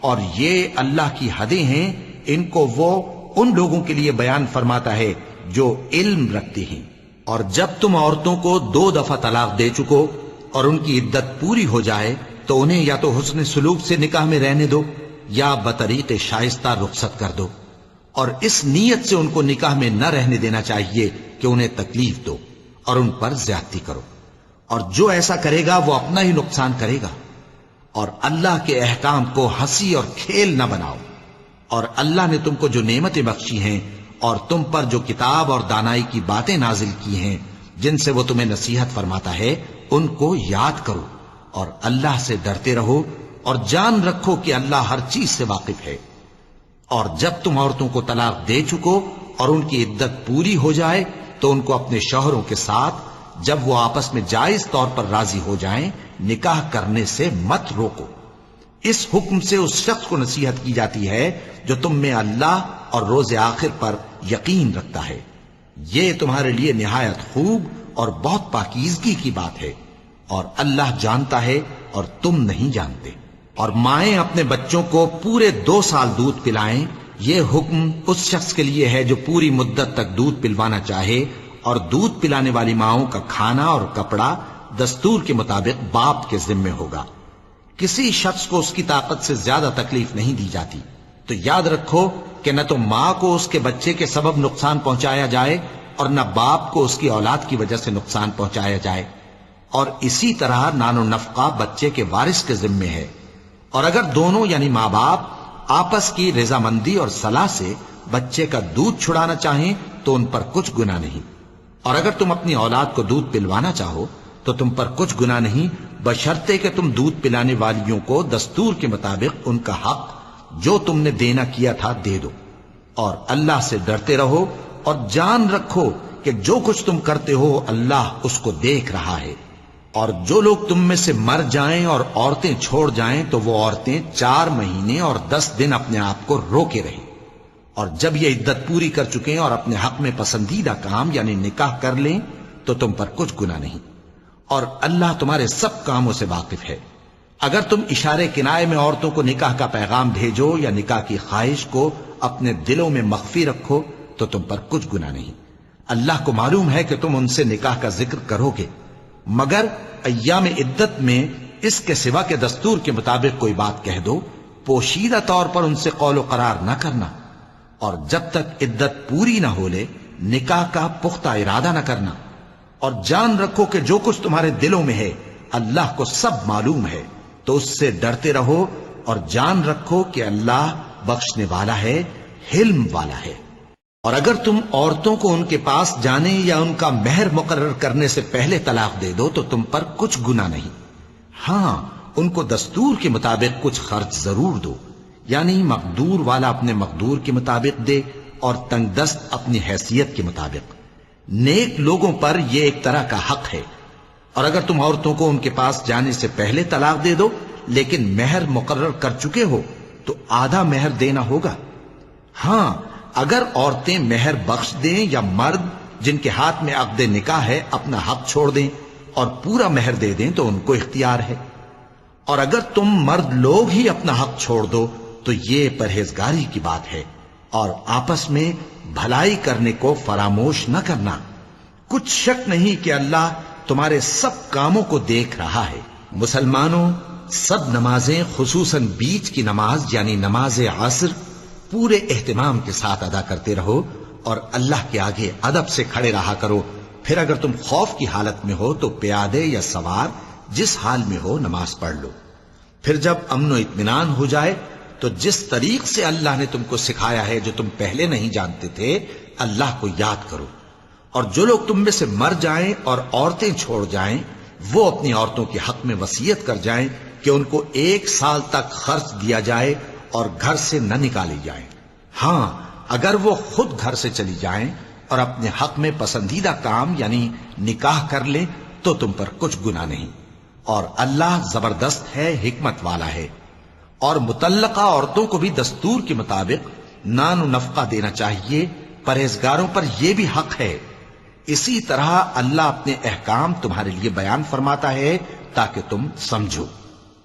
اور یہ اللہ کی حدیں ہیں، ان کو وہ ان لوگوں کے لیے بیان فرماتا ہے جو علم رکھتے ہیں. اور جب تم عورتوں کو 2 دفعہ طلاق دے چکو اور ان کی عدت پوری ہو جائے تو انہیں یا تو حسن سلوک سے نکاح میں رہنے دو یا بطریق شائستہ رخصت کر دو. اور اس نیت سے ان کو نکاح میں نہ رہنے دینا چاہیے کہ انہیں تکلیف دو اور ان پر زیادتی کرو. اور جو ایسا کرے گا وہ اپنا ہی نقصان کرے گا. اور اللہ کے احکام کو ہنسی اور کھیل نہ بناؤ. اور اللہ نے تم کو جو نعمتیں بخشی ہیں اور تم پر جو کتاب اور دانائی کی باتیں نازل کی ہیں جن سے وہ تمہیں نصیحت فرماتا ہے ان کو یاد کرو، اور اللہ سے ڈرتے رہو، اور جان رکھو کہ اللہ ہر چیز سے واقف ہے۔ اور جب تم عورتوں کو طلاق دے چکو اور ان کی عدت پوری ہو جائے تو ان کو اپنے شوہروں کے ساتھ جب وہ آپس میں جائز طور پر راضی ہو جائیں نکاح کرنے سے مت روکو۔ اس حکم سے اس شخص کو نصیحت کی جاتی ہے جو تم میں اللہ اور روز آخر پر یقین رکھتا ہے۔ یہ تمہارے لیے نہایت خوب اور بہت پاکیزگی کی بات ہے، اور اللہ جانتا ہے اور تم نہیں جانتے۔ اور مائیں اپنے بچوں کو پورے 2 سال دودھ پلائیں، یہ حکم اس شخص کے لیے ہے جو پوری مدت تک دودھ پلوانا چاہے، اور دودھ پلانے والی ماؤں کا کھانا اور کپڑا دستور کے مطابق باپ کے ذمے ہوگا۔ کسی شخص کو اس کی طاقت سے زیادہ تکلیف نہیں دی جاتی، تو یاد رکھو کہ نہ تو ماں کو اس کے بچے کے سبب نقصان پہنچایا جائے اور نہ باپ کو اس کی اولاد کی وجہ سے نقصان پہنچایا جائے، اور اسی طرح نان و نفقہ بچے کے وارث کے ذمے ہے۔ اور اگر دونوں یعنی ماں باپ آپس کی رضامندی اور صلاح سے بچے کا دودھ چھڑانا چاہیں تو ان پر کچھ گناہ نہیں، اور اگر تم اپنی اولاد کو دودھ پلوانا چاہو تو تم پر کچھ گناہ نہیں، بشرطے کہ تم دودھ پلانے والیوں کو دستور کے مطابق ان کا حق جو تم نے دینا کیا تھا دے دو۔ اور اللہ سے ڈرتے رہو اور جان رکھو کہ جو کچھ تم کرتے ہو اللہ اس کو دیکھ رہا ہے۔ اور جو لوگ تم میں سے مر جائیں اور عورتیں چھوڑ جائیں تو وہ عورتیں 4 مہینے اور 10 دن اپنے آپ کو روکے رہیں، اور جب یہ عدت پوری کر چکیں اور اپنے حق میں پسندیدہ کام یعنی نکاح کر لیں تو تم پر کچھ گناہ نہیں، اور اللہ تمہارے سب کاموں سے واقف ہے۔ اگر تم اشارے کنائے میں عورتوں کو نکاح کا پیغام بھیجو یا نکاح کی خواہش کو اپنے دلوں میں مخفی رکھو تو تم پر کچھ گناہ نہیں۔ اللہ کو معلوم ہے کہ تم ان سے نکاح کا ذکر کرو گے، مگر ایام عدت میں اس کے سوا کے دستور کے مطابق کوئی بات کہہ دو، پوشیدہ طور پر ان سے قول و قرار نہ کرنا، اور جب تک عدت پوری نہ ہو لے نکاح کا پختہ ارادہ نہ کرنا۔ اور جان رکھو کہ جو کچھ تمہارے دلوں میں ہے اللہ کو سب معلوم ہے، تو اس سے ڈرتے رہو، اور جان رکھو کہ اللہ بخشنے والا ہے، حلم والا ہے۔ اور اگر تم عورتوں کو ان کے پاس جانے یا ان کا مہر مقرر کرنے سے پہلے طلاق دے دو تو تم پر کچھ گناہ نہیں، ہاں ان کو دستور کے مطابق کچھ خرچ ضرور دو، یعنی مقدور والا اپنے مقدور کے مطابق دے اور تنگ دست اپنی حیثیت کے مطابق۔ نیک لوگوں پر یہ ایک طرح کا حق ہے۔ اور اگر تم عورتوں کو ان کے پاس جانے سے پہلے طلاق دے دو لیکن مہر مقرر کر چکے ہو تو آدھا مہر دینا ہوگا۔ ہاں اگر عورتیں مہر بخش دیں یا مرد جن کے ہاتھ میں عقد نکاح ہے اپنا حق چھوڑ دیں اور پورا مہر دے دیں تو ان کو اختیار ہے۔ اور اگر تم مرد لوگ ہی اپنا حق چھوڑ دو تو یہ پرہیزگاری کی بات ہے، اور آپس میں بھلائی کرنے کو فراموش نہ کرنا۔ کچھ شک نہیں کہ اللہ تمہارے سب کاموں کو دیکھ رہا ہے۔ مسلمانوں، سب نمازیں خصوصاً بیچ کی نماز یعنی نماز عصر پورے اہتمام کے ساتھ ادا کرتے رہو، اور اللہ کے آگے ادب سے کھڑے رہا کرو۔ پھر اگر تم خوف کی حالت میں ہو تو پیادے یا سوار جس حال میں ہو نماز پڑھ لو۔ پھر جب امن و اطمینان ہو جائے تو جس طریق سے اللہ نے تم کو سکھایا ہے جو تم پہلے نہیں جانتے تھے اللہ کو یاد کرو۔ اور جو لوگ تم میں سے مر جائیں اور عورتیں چھوڑ جائیں وہ اپنی عورتوں کے حق میں وصیت کر جائیں کہ ان کو 1 سال تک خرچ دیا جائے اور گھر سے نہ نکالی جائیں۔ ہاں اگر وہ خود گھر سے چلی جائیں اور اپنے حق میں پسندیدہ کام یعنی نکاح کر لیں تو تم پر کچھ گناہ نہیں، اور اللہ زبردست ہے، حکمت والا ہے۔ اور مطلقہ عورتوں کو بھی دستور کے مطابق نان و نفقہ دینا چاہیے، پرہیزگاروں پر یہ بھی حق ہے۔ اسی طرح اللہ اپنے احکام تمہارے لیے بیان فرماتا ہے تاکہ تم سمجھو۔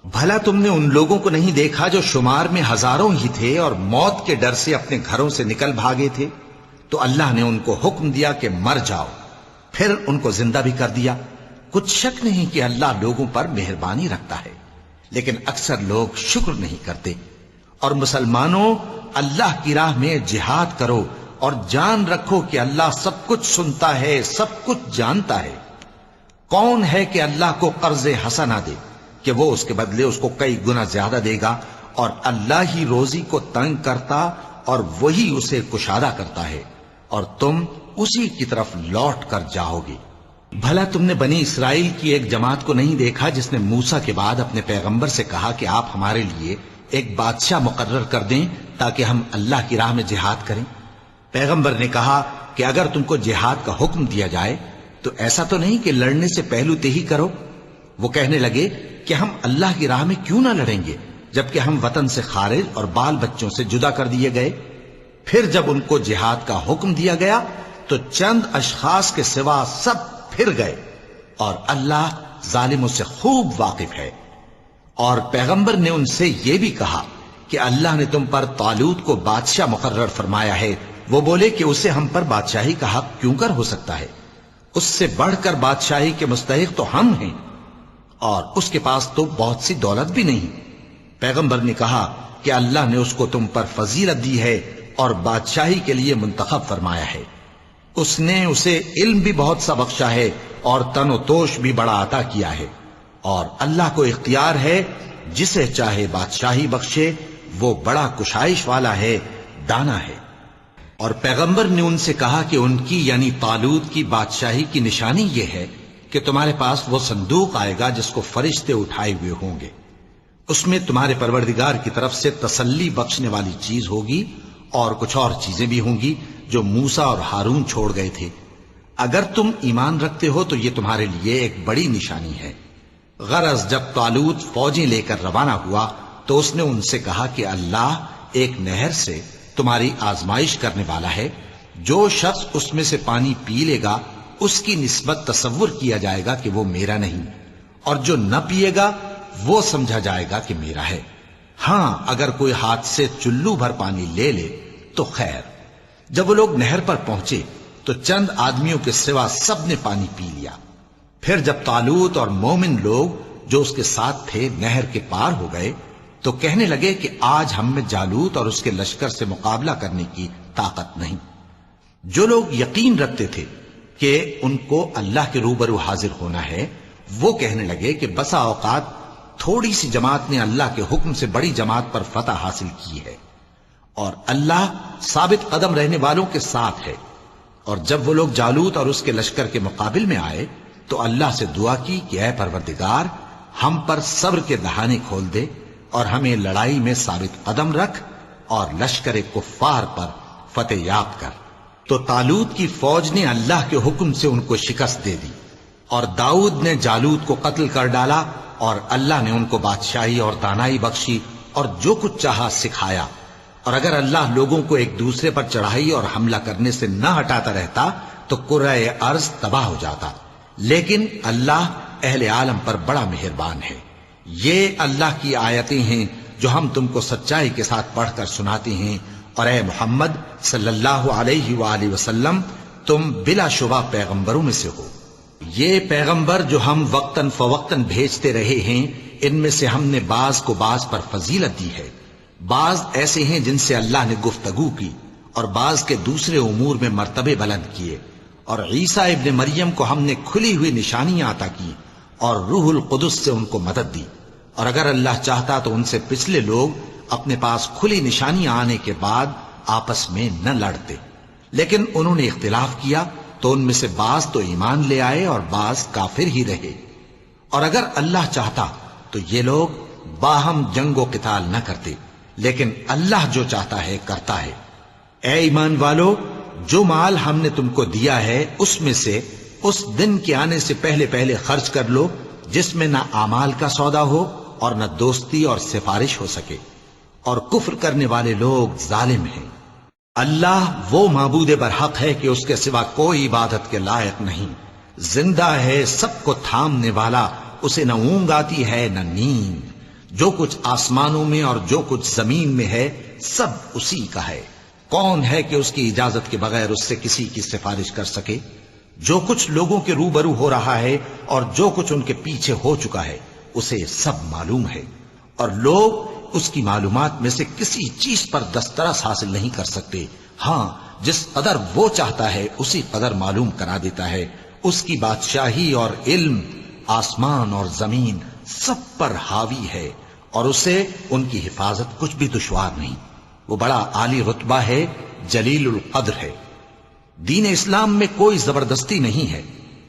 بھلا تم نے ان لوگوں کو نہیں دیکھا جو شمار میں ہزاروں ہی تھے اور موت کے ڈر سے اپنے گھروں سے نکل بھاگے تھے، تو اللہ نے ان کو حکم دیا کہ مر جاؤ، پھر ان کو زندہ بھی کر دیا۔ کچھ شک نہیں کہ اللہ لوگوں پر مہربانی رکھتا ہے، لیکن اکثر لوگ شکر نہیں کرتے۔ اور مسلمانوں، اللہ کی راہ میں جہاد کرو اور جان رکھو کہ اللہ سب کچھ سنتا ہے، سب کچھ جانتا ہے۔ کون ہے کہ اللہ کو قرض حسنہ دے کہ وہ اس کے بدلے اس کو کئی گنا زیادہ دے گا، اور اللہ ہی روزی کو تنگ کرتا اور وہی اسے کشادہ کرتا ہے، اور تم اسی کی طرف لوٹ کر جاؤ گے۔ بھلا تم نے بنی اسرائیل کی ایک جماعت کو نہیں دیکھا جس نے موسیٰ کے بعد اپنے پیغمبر سے کہا کہ آپ ہمارے لیے ایک بادشاہ مقرر کر دیں تاکہ ہم اللہ کی راہ میں جہاد کریں؟ پیغمبر نے کہا کہ اگر تم کو جہاد کا حکم دیا جائے تو ایسا تو نہیں کہ لڑنے سے پہلو تہی کرو۔ وہ کہنے لگے کہ ہم اللہ کی راہ میں کیوں نہ لڑیں گے جبکہ ہم وطن سے خارج اور بال بچوں سے جدا کر دیے گئے۔ پھر جب ان کو جہاد کا حکم دیا گیا تو چند اشخاص کے سوا سب پھر گئے، اور اللہ ظالموں سے خوب واقف ہے۔ اور پیغمبر نے ان سے یہ بھی کہا کہ اللہ نے تم پر طالوت کو بادشاہ مقرر فرمایا ہے۔ وہ بولے کہ اسے ہم پر بادشاہی کا حق کیوں کر ہو سکتا ہے؟ اس سے بڑھ کر بادشاہی کے مستحق تو ہم ہیں، اور اس کے پاس تو بہت سی دولت بھی نہیں۔ پیغمبر نے کہا کہ اللہ نے اس کو تم پر فضیلت دی ہے اور بادشاہی کے لیے منتخب فرمایا ہے۔ اس نے اسے علم بھی بہت سا بخشا ہے اور تن و توش بھی بڑا عطا کیا ہے، اور اللہ کو اختیار ہے جسے چاہے بادشاہی بخشے، وہ بڑا کشائش والا ہے، دانا ہے۔ اور پیغمبر نے ان سے کہا کہ ان کی یعنی طالوت کی بادشاہی کی نشانی یہ ہے کہ تمہارے پاس وہ صندوق آئے گا جس کو فرشتے اٹھائے ہوئے ہوں گے۔ اس میں تمہارے پروردگار کی طرف سے تسلی بخشنے والی چیز ہوگی، اور کچھ اور چیزیں بھی ہوں گی جو موسیٰ اور ہارون چھوڑ گئے تھے۔ اگر تم ایمان رکھتے ہو تو یہ تمہارے لیے ایک بڑی نشانی ہے۔ غرض جب طالوت فوجیں لے کر روانہ ہوا تو اس نے ان سے کہا کہ اللہ ایک نہر سے تمہاری آزمائش کرنے والا ہے، جو شخص اس میں سے پانی پی لے گا اس کی نسبت تصور کیا جائے گا کہ وہ میرا نہیں، اور جو نہ پیے گا وہ سمجھا جائے گا کہ میرا ہے۔ ہاں اگر کوئی ہاتھ سے چلو بھر پانی لے لے تو خیر۔ جب وہ لوگ نہر پر پہنچے تو چند آدمیوں کے سوا سب نے پانی پی لیا۔ پھر جب طالوت اور مومن لوگ جو اس کے ساتھ تھے نہر کے پار ہو گئے تو کہنے لگے کہ آج ہم میں جالوت اور اس کے لشکر سے مقابلہ کرنے کی طاقت نہیں۔ جو لوگ یقین رکھتے تھے کہ ان کو اللہ کے روبرو حاضر ہونا ہے، وہ کہنے لگے کہ بسا اوقات تھوڑی سی جماعت نے اللہ کے حکم سے بڑی جماعت پر فتح حاصل کی ہے، اور اللہ ثابت قدم رہنے والوں کے ساتھ ہے۔ اور جب وہ لوگ جالوت اور اس کے لشکر کے مقابل میں آئے تو اللہ سے دعا کی کہ اے پروردگار، ہم پر صبر کے دہانے کھول دے اور ہمیں لڑائی میں ثابت قدم رکھ اور لشکر کفار پر فتح یاب کر۔ تو طالوت کی فوج نے اللہ کے حکم سے ان کو شکست دے دی، اور داؤد نے جالوت کو قتل کر ڈالا، اور اللہ نے ان کو بادشاہی اور دانائی بخشی اور جو کچھ چاہا سکھایا۔ اور اگر اللہ لوگوں کو ایک دوسرے پر چڑھائی اور حملہ کرنے سے نہ ہٹاتا رہتا تو کرۂ ارض تباہ ہو جاتا، لیکن اللہ اہل عالم پر بڑا مہربان ہے۔ یہ اللہ کی آیتیں ہیں جو ہم تم کو سچائی کے ساتھ پڑھ کر سناتے ہیں، اور اے محمد صلی اللہ علیہ وآلہ وسلم تم بلا شبہ پیغمبروں میں سے ہو۔ یہ پیغمبر جو ہم وقتاً فوقتاً بھیجتے رہے ہیں، ان میں سے ہم نے بعض کو بعض پر فضیلت دی ہے۔ بعض ایسے ہیں جن سے اللہ نے گفتگو کی، اور بعض کے دوسرے امور میں مرتبے بلند کیے۔ اور عیسیٰ ابن مریم کو ہم نے کھلی ہوئی نشانیاں عطا کی اور روح القدس سے ان کو مدد دی، اور اگر اللہ چاہتا تو ان سے پچھلے لوگ اپنے پاس کھلی نشانیاں آنے کے بعد آپس میں نہ لڑتے، لیکن انہوں نے اختلاف کیا تو ان میں سے بعض تو ایمان لے آئے اور بعض کافر ہی رہے۔ اور اگر اللہ چاہتا تو یہ لوگ باہم جنگ و قتال نہ کرتے، لیکن اللہ جو چاہتا ہے کرتا ہے۔ اے ایمان والو، جو مال ہم نے تم کو دیا ہے اس میں سے اس دن کے آنے سے پہلے پہلے خرچ کر لو جس میں نہ اعمال کا سودا ہو اور نہ دوستی اور سفارش ہو سکے، اور کفر کرنے والے لوگ ظالم ہیں۔ اللہ وہ معبود برحق ہے کہ اس کے سوا کوئی عبادت کے لائق نہیں، زندہ ہے، سب کو تھامنے والا، اسے نہ اونگ آتی ہے نہ نیند۔ جو کچھ آسمانوں میں اور جو کچھ زمین میں ہے سب اسی کا ہے۔ کون ہے کہ اس کی اجازت کے بغیر اس سے کسی کی سفارش کر سکے؟ جو کچھ لوگوں کے روبرو ہو رہا ہے اور جو کچھ ان کے پیچھے ہو چکا ہے اسے سب معلوم ہے، اور لوگ اس کی معلومات میں سے کسی چیز پر دسترس حاصل نہیں کر سکتے۔ ہاں جس قدر وہ چاہتا ہے اسی قدر معلوم کرا دیتا ہے۔ اس کی بادشاہی اور علم آسمان اور زمین سب پر حاوی ہے، اور اسے ان کی حفاظت کچھ بھی دشوار نہیں۔ وہ بڑا عالی رتبہ ہے، جلیل القدر ہے۔ دین اسلام میں کوئی زبردستی نہیں ہے،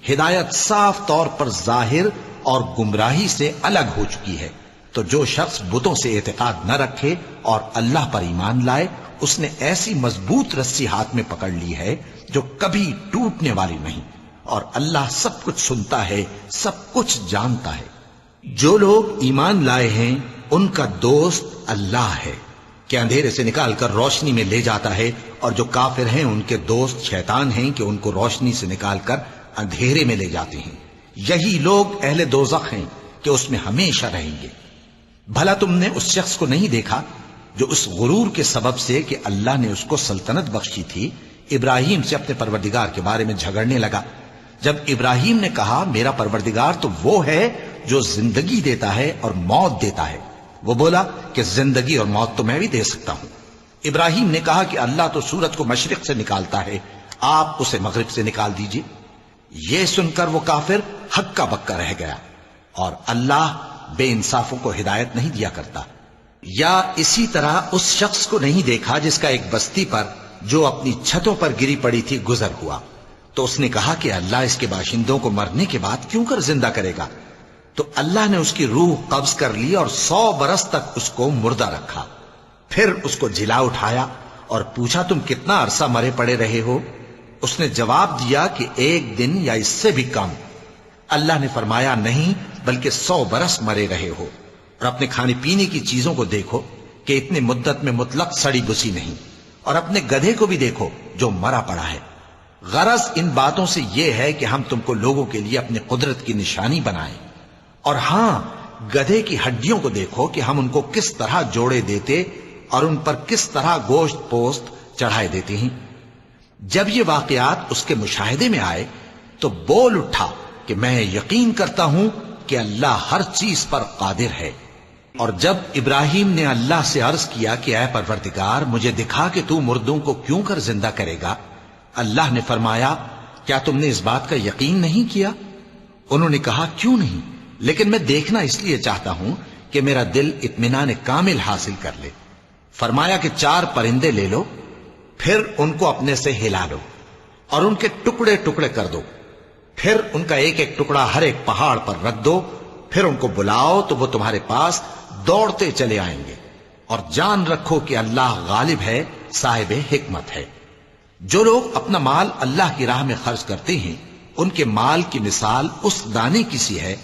ہدایت صاف طور پر ظاہر اور گمراہی سے الگ ہو چکی ہے۔ تو جو شخص بتوں سے اعتقاد نہ رکھے اور اللہ پر ایمان لائے، اس نے ایسی مضبوط رسی ہاتھ میں پکڑ لی ہے جو کبھی ٹوٹنے والی نہیں، اور اللہ سب کچھ سنتا ہے، سب کچھ جانتا ہے۔ جو لوگ ایمان لائے ہیں ان کا دوست اللہ ہے کہ اندھیرے سے نکال کر روشنی میں لے جاتا ہے، اور جو کافر ہیں ان کے دوست شیطان ہیں کہ ان کو روشنی سے نکال کر اندھیرے میں لے جاتے ہیں۔ یہی لوگ اہل دوزخ ہیں کہ اس میں ہمیشہ رہیں گے۔ بھلا تم نے اس شخص کو نہیں دیکھا جو اس غرور کے سبب سے کہ اللہ نے اس کو سلطنت بخشی تھی، ابراہیم سے اپنے پروردگار کے بارے میں جھگڑنے لگا؟ جب ابراہیم نے کہا میرا پروردگار تو وہ ہے جو زندگی دیتا ہے اور موت دیتا ہے، وہ بولا کہ زندگی اور موت تو میں بھی دے سکتا ہوں۔ ابراہیم نے کہا کہ اللہ تو سورج کو مشرق سے نکالتا ہے، آپ اسے مغرب سے نکال دیجئے۔ یہ سن کر وہ کافر ہکا بکا رہ گیا، اور اللہ بے انصافوں کو ہدایت نہیں دیا کرتا۔ یا اسی طرح اس شخص کو نہیں دیکھا جس کا ایک بستی پر جو اپنی چھتوں پر گری پڑی تھی گزر ہوا، تو اس نے کہا کہ اللہ اس کے باشندوں کو مرنے کے بعد کیوں کر زندہ کرے گا؟ تو اللہ نے اس کی روح قبض کر لی اور 100 برس تک اس کو مردہ رکھا۔ پھر اس کو جلا اٹھایا اور پوچھا تم کتنا عرصہ مرے پڑے رہے ہو؟ اس نے جواب دیا کہ 1 دن یا اس سے بھی کم۔ اللہ نے فرمایا نہیں بلکہ 100 برس مرے رہے ہو، اور اپنے کھانے پینے کی چیزوں کو دیکھو کہ اتنی مدت میں مطلق سڑی بسی نہیں، اور اپنے گدھے کو بھی دیکھو جو مرا پڑا ہے۔ غرض ان باتوں سے یہ ہے کہ ہم تم کو لوگوں کے لیے اپنی قدرت کی نشانی بنائیں، اور ہاں گدھے کی ہڈیوں کو دیکھو کہ ہم ان کو کس طرح جوڑے دیتے اور ان پر کس طرح گوشت پوست چڑھائے دیتے ہیں۔ جب یہ واقعات اس کے مشاہدے میں آئے تو بول اٹھا کہ میں یقین کرتا ہوں کہ اللہ ہر چیز پر قادر ہے۔ اور جب ابراہیم نے اللہ سے عرض کیا کہ اے پروردگار مجھے دکھا کہ تو مردوں کو کیوں کر زندہ کرے گا، اللہ نے فرمایا کیا تم نے اس بات کا یقین نہیں کیا؟ انہوں نے کہا کیوں نہیں، لیکن میں دیکھنا اس لیے چاہتا ہوں کہ میرا دل اطمینان کامل حاصل کر لے۔ فرمایا کہ 4 پرندے لے لو، پھر ان کو اپنے سے ہلا لو اور ان کے ٹکڑے ٹکڑے کر دو، پھر ان کا ایک ایک ٹکڑا ہر ایک پہاڑ پر رکھ دو، پھر ان کو بلاؤ تو وہ تمہارے پاس دوڑتے چلے آئیں گے، اور جان رکھو کہ اللہ غالب ہے، صاحب حکمت ہے۔ جو لوگ اپنا مال اللہ کی راہ میں خرچ کرتے ہیں ان کے مال کی مثال اس دانے کی سی ہے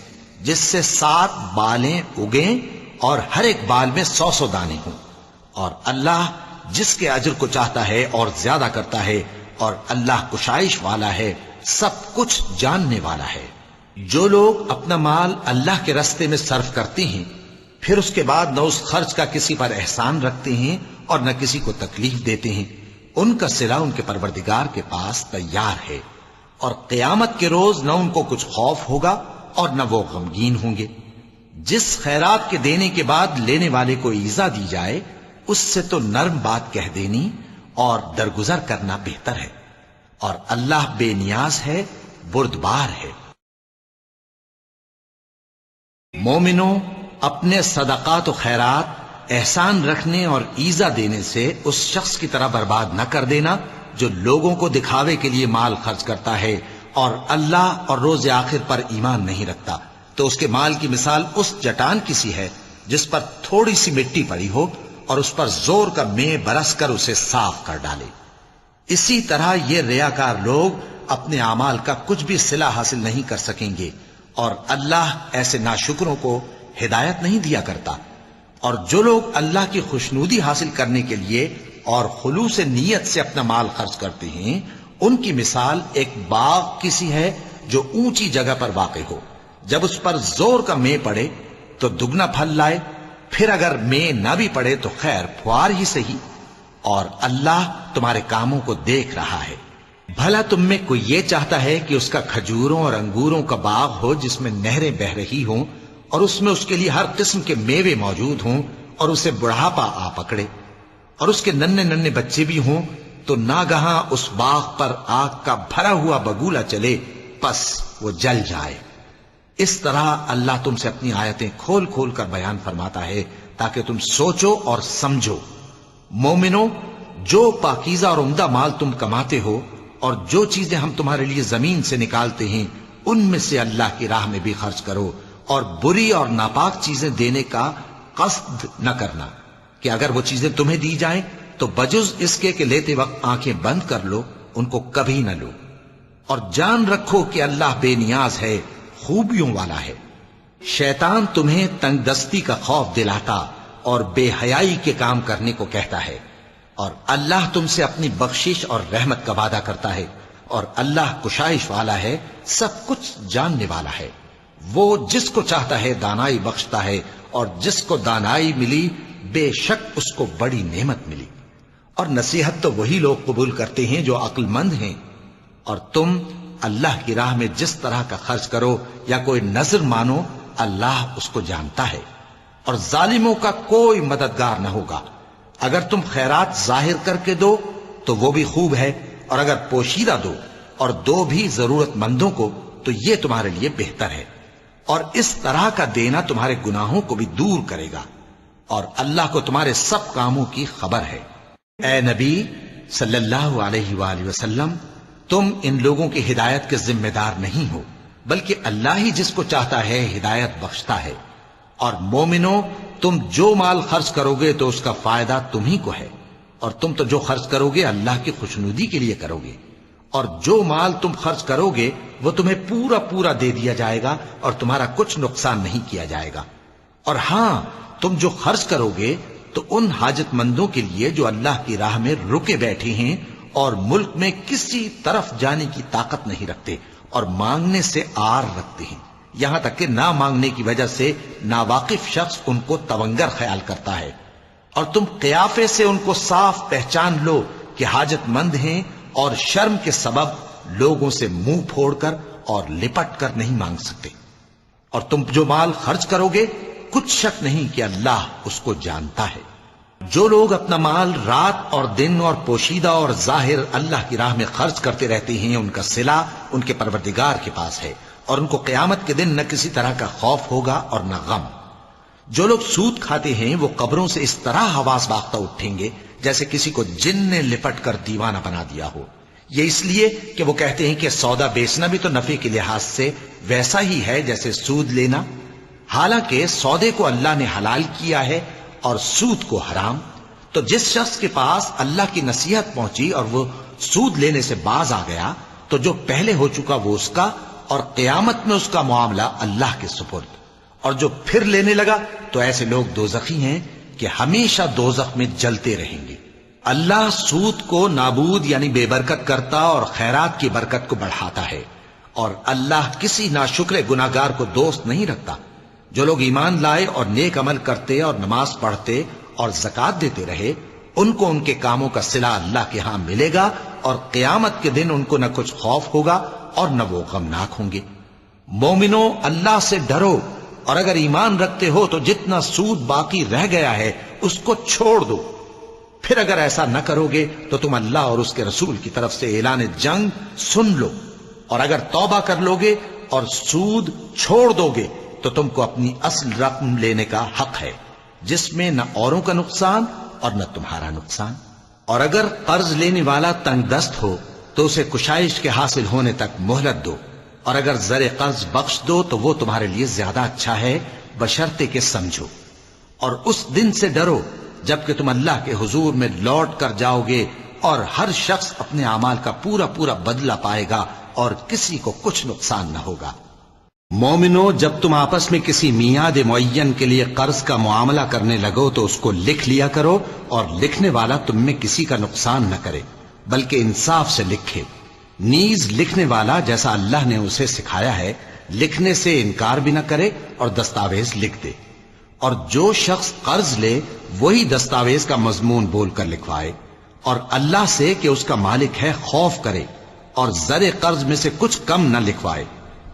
جس سے 7 بالیں اگیں اور ہر ایک بال میں 100 دانے ہوں، اور اللہ جس کے اجر کو چاہتا ہے اور زیادہ کرتا ہے، اور اللہ کشائش والا ہے، سب کچھ جاننے والا ہے۔ جو لوگ اپنا مال اللہ کے راستے میں صرف کرتے ہیں پھر اس کے بعد نہ اس خرچ کا کسی پر احسان رکھتے ہیں اور نہ کسی کو تکلیف دیتے ہیں، ان کا صلہ ان کے پروردگار کے پاس تیار ہے، اور قیامت کے روز نہ ان کو کچھ خوف ہوگا اور نہ وہ غمگین ہوں گے۔ جس خیرات کے دینے کے بعد لینے والے کو ایذا دی جائے اس سے تو نرم بات کہہ دینی اور درگزر کرنا بہتر ہے، اور اللہ بے نیاز ہے، بردبار ہے۔ مومنوں، اپنے صدقات و خیرات احسان رکھنے اور ایذا دینے سے اس شخص کی طرح برباد نہ کر دینا جو لوگوں کو دکھاوے کے لیے مال خرچ کرتا ہے اور اللہ اور روز آخر پر ایمان نہیں رکھتا، تو اس کے مال کی مثال اس چٹان کی سی ہے جس پر تھوڑی سی مٹی پڑی ہو اور اس پر زور کا مے برس کر اسے صاف کر ڈالے۔ اسی طرح یہ ریاکار لوگ اپنے اعمال کا کچھ بھی صلہ حاصل نہیں کر سکیں گے، اور اللہ ایسے ناشکروں کو ہدایت نہیں دیا کرتا۔ اور جو لوگ اللہ کی خوشنودی حاصل کرنے کے لیے اور خلوص نیت سے اپنا مال خرچ کرتے ہیں ان کی مثال ایک باغ کی سی ہے جو اونچی جگہ پر واقع ہو، جب اس پر زور کا مے پڑے تو دگنا پھل لائے، پھر اگر مے نہ بھی پڑے تو خیر پھوار ہی صحیح، اور اللہ تمہارے کاموں کو دیکھ رہا ہے۔ بھلا تم میں کوئی یہ چاہتا ہے کہ اس کا کھجوروں اور انگوروں کا باغ ہو جس میں نہریں بہہ رہی ہوں اور اس میں اس کے لیے ہر قسم کے میوے موجود ہوں، اور اسے بڑھاپا آ پکڑے اور اس کے ننھے ننھے بچے بھی ہوں، تو ناگہاں اس باغ پر آگ کا بھرا ہوا بگولا چلے، پس وہ جل جائے۔ اس طرح اللہ تم سے اپنی آیتیں کھول کھول کر بیان فرماتا ہے تاکہ تم سوچو اور سمجھو۔ مومنوں، جو پاکیزہ اور عمدہ مال تم کماتے ہو اور جو چیزیں ہم تمہارے لیے زمین سے نکالتے ہیں ان میں سے اللہ کی راہ میں بھی خرچ کرو، اور بری اور ناپاک چیزیں دینے کا قصد نہ کرنا کہ اگر وہ چیزیں تمہیں دی جائیں تو بجز اس کے کہ لیتے وقت آنکھیں بند کر لو، ان کو کبھی نہ لو، اور جان رکھو کہ اللہ بے نیاز ہے، خوبیوں والا ہے۔ شیطان تمہیں تنگ دستی کا خوف دلاتا اور بے حیائی کے کام کرنے کو کہتا ہے، اور اللہ تم سے اپنی بخشش اور رحمت کا وعدہ کرتا ہے، اور اللہ کشائش والا ہے، سب کچھ جاننے والا ہے۔ وہ جس کو چاہتا ہے دانائی بخشتا ہے، اور جس کو دانائی ملی بے شک اس کو بڑی نعمت ملی۔ اور نصیحت تو وہی لوگ قبول کرتے ہیں جو عقل مند ہیں، اور تم اللہ کی راہ میں جس طرح کا خرچ کرو یا کوئی نذر مانو، اللہ اس کو جانتا ہے، اور ظالموں کا کوئی مددگار نہ ہوگا۔ اگر تم خیرات ظاہر کر کے دو تو وہ بھی خوب ہے، اور اگر پوشیدہ دو اور دو بھی ضرورت مندوں کو تو یہ تمہارے لیے بہتر ہے، اور اس طرح کا دینا تمہارے گناہوں کو بھی دور کرے گا، اور اللہ کو تمہارے سب کاموں کی خبر ہے۔ اے نبی صلی اللہ علیہ وآلہ وسلم، تم ان لوگوں کی ہدایت کے ذمہ دار نہیں ہو، بلکہ اللہ ہی جس کو چاہتا ہے ہدایت بخشتا ہے۔ اور مومنو، تم جو مال خرچ کرو گے تو اس کا فائدہ تمہیں کو ہے، اور تم تو جو خرچ کرو گے اللہ کی خوشنودی کے لیے کرو گے، اور جو مال تم خرچ کرو گے وہ تمہیں پورا پورا دے دیا جائے گا، اور تمہارا کچھ نقصان نہیں کیا جائے گا۔ اور ہاں، تم جو خرچ کرو گے تو ان حاجت مندوں کے لیے جو اللہ کی راہ میں رکے بیٹھے ہیں اور ملک میں کسی طرف جانے کی طاقت نہیں رکھتے اور مانگنے سے آر رکھتے ہیں، یہاں تک کہ نہ مانگنے کی وجہ سے ناواقف شخص ان کو تونگر خیال کرتا ہے، اور تم قیافے سے ان کو صاف پہچان لو کہ حاجت مند ہیں، اور شرم کے سبب لوگوں سے منہ پھوڑ کر اور لپٹ کر نہیں مانگ سکتے۔ اور تم جو مال خرچ کرو گے کچھ شک نہیں کہ اللہ اس کو جانتا ہے۔ جو لوگ اپنا مال رات اور دن اور پوشیدہ اور ظاہر اللہ کی راہ میں خرچ کرتے رہتے ہیں، ان کا صلہ ان کے پروردگار کے پاس ہے، اور ان کو قیامت کے دن نہ کسی طرح کا خوف ہوگا اور نہ غم۔ جو لوگ سود کھاتے ہیں وہ قبروں سے اس طرح حواس باختہ اٹھیں گے جیسے کسی کو جن نے لپٹ کر دیوانہ بنا دیا ہو، یہ اس لیے کہ وہ کہتے ہیں کہ سودا بیچنا بھی تو نفع کے لحاظ سے ویسا ہی ہے جیسے سود لینا، حالانکہ سودے کو اللہ نے حلال کیا ہے اور سود کو حرام۔ تو جس شخص کے پاس اللہ کی نصیحت پہنچی اور وہ سود لینے سے باز آ گیا تو جو پہلے ہو چکا وہ اس کا، اور قیامت میں اس کا معاملہ اللہ کے سپرد۔ اور جو پھر لینے لگا تو ایسے لوگ دوزخی ہیں کہ ہمیشہ دوزخ میں جلتے رہیں گے۔ اللہ سود کو نابود یعنی بے برکت کرتا اور خیرات کی برکت کو بڑھاتا ہے، اور اللہ کسی ناشکر گناہگار کو دوست نہیں رکھتا۔ جو لوگ ایمان لائے اور نیک عمل کرتے اور نماز پڑھتے اور زکوٰۃ دیتے رہے، ان کو ان کے کاموں کا صلہ اللہ کے ہاں ملے گا، اور قیامت کے دن ان کو نہ کچھ خوف ہوگا اور نہ وہ غمناک ہوں گے۔ مومنو، اللہ سے ڈرو، اور اگر ایمان رکھتے ہو تو جتنا سود باقی رہ گیا ہے اس کو چھوڑ دو۔ پھر اگر ایسا نہ کرو گے تو تم اللہ اور اس کے رسول کی طرف سے اعلان جنگ سن لو، اور اگر توبہ کر لو گے اور سود چھوڑ دو گے تو تم کو اپنی اصل رقم لینے کا حق ہے، جس میں نہ اوروں کا نقصان اور نہ تمہارا نقصان۔ اور اگر قرض لینے والا تنگ دست ہو تو اسے کشائش کے حاصل ہونے تک مہلت دو، اور اگر زر قرض بخش دو تو وہ تمہارے لیے زیادہ اچھا ہے، بشرطے کہ سمجھو۔ اور اس دن سے ڈرو جبکہ تم اللہ کے حضور میں لوٹ کر جاؤ گے، اور ہر شخص اپنے اعمال کا پورا پورا بدلہ پائے گا، اور کسی کو کچھ نقصان نہ ہوگا۔ مومنو، جب تم آپس میں کسی میعاد معین کے لیے قرض کا معاملہ کرنے لگو تو اس کو لکھ لیا کرو، اور لکھنے والا تم میں کسی کا نقصان نہ کرے بلکہ انصاف سے لکھے۔ نیز لکھنے والا جیسا اللہ نے اسے سکھایا ہے لکھنے سے انکار بھی نہ کرے اور دستاویز لکھ دے۔ اور جو شخص قرض لے وہی دستاویز کا مضمون بول کر لکھوائے، اور اللہ سے کہ اس کا مالک ہے خوف کرے، اور زر قرض میں سے کچھ کم نہ لکھوائے۔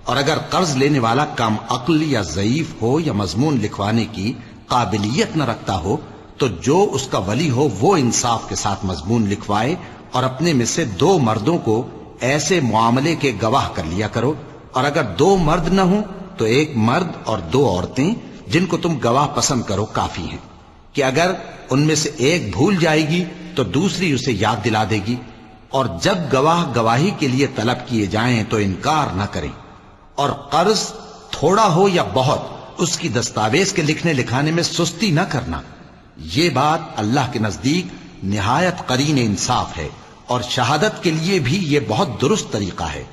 اور اگر قرض لینے والا کم عقل یا ضعیف ہو یا مضمون لکھوانے کی قابلیت نہ رکھتا ہو تو جو اس کا ولی ہو وہ انصاف کے ساتھ مضمون لکھوائے، اور اپنے میں سے 2 مردوں کو ایسے معاملے کے گواہ کر لیا کرو، اور اگر 2 مرد نہ ہوں تو 1 مرد اور 2 عورتیں جن کو تم گواہ پسند کرو کافی ہیں، کہ اگر ان میں سے ایک بھول جائے گی تو دوسری اسے یاد دلا دے گی، اور جب گواہ گواہی کے لیے طلب کیے جائیں تو انکار نہ کریں، اور قرض تھوڑا ہو یا بہت اس کی دستاویز کے لکھنے لکھانے میں سستی نہ کرنا. یہ بات اللہ کے نزدیک نہایت قرین انصاف ہے اور شہادت کے لیے بھی یہ بہت درست طریقہ ہے.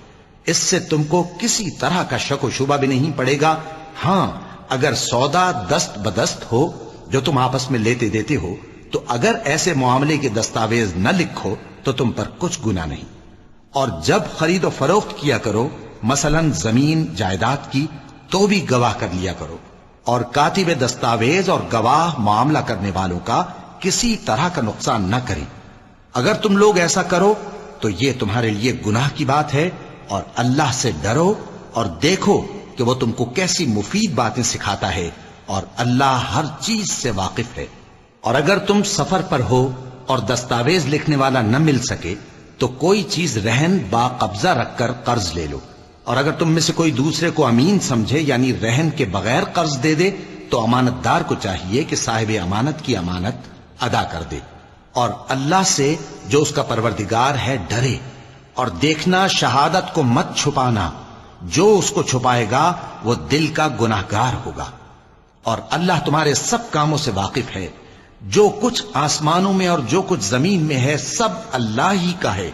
اس سے تم کو کسی طرح کا شک و شبہ بھی نہیں پڑے گا. ہاں اگر سودا دست بدست ہو جو تم آپس میں لیتے دیتے ہو تو اگر ایسے معاملے کے دستاویز نہ لکھو تو تم پر کچھ گناہ نہیں. اور جب خرید و فروخت کیا کرو مثلا زمین جائیداد کی تو بھی گواہ کر لیا کرو. اور کاتب دستاویز اور گواہ معاملہ کرنے والوں کا کسی طرح کا نقصان نہ کریں. اگر تم لوگ ایسا کرو تو یہ تمہارے لیے گناہ کی بات ہے. اور اللہ سے ڈرو اور دیکھو کہ وہ تم کو کیسی مفید باتیں سکھاتا ہے اور اللہ ہر چیز سے واقف ہے. اور اگر تم سفر پر ہو اور دستاویز لکھنے والا نہ مل سکے تو کوئی چیز رہن با قبضہ رکھ کر قرض لے لو. اور اگر تم میں سے کوئی دوسرے کو امین سمجھے یعنی رہن کے بغیر قرض دے دے تو امانت دار کو چاہیے کہ صاحب امانت کی امانت ادا کر دے. اور اللہ سے جو اس کا پروردگار ہے ڈرے. اور دیکھنا شہادت کو مت چھپانا. جو اس کو چھپائے گا وہ دل کا گناہگار ہوگا. اور اللہ تمہارے سب کاموں سے واقف ہے. جو کچھ آسمانوں میں اور جو کچھ زمین میں ہے سب اللہ ہی کا ہے.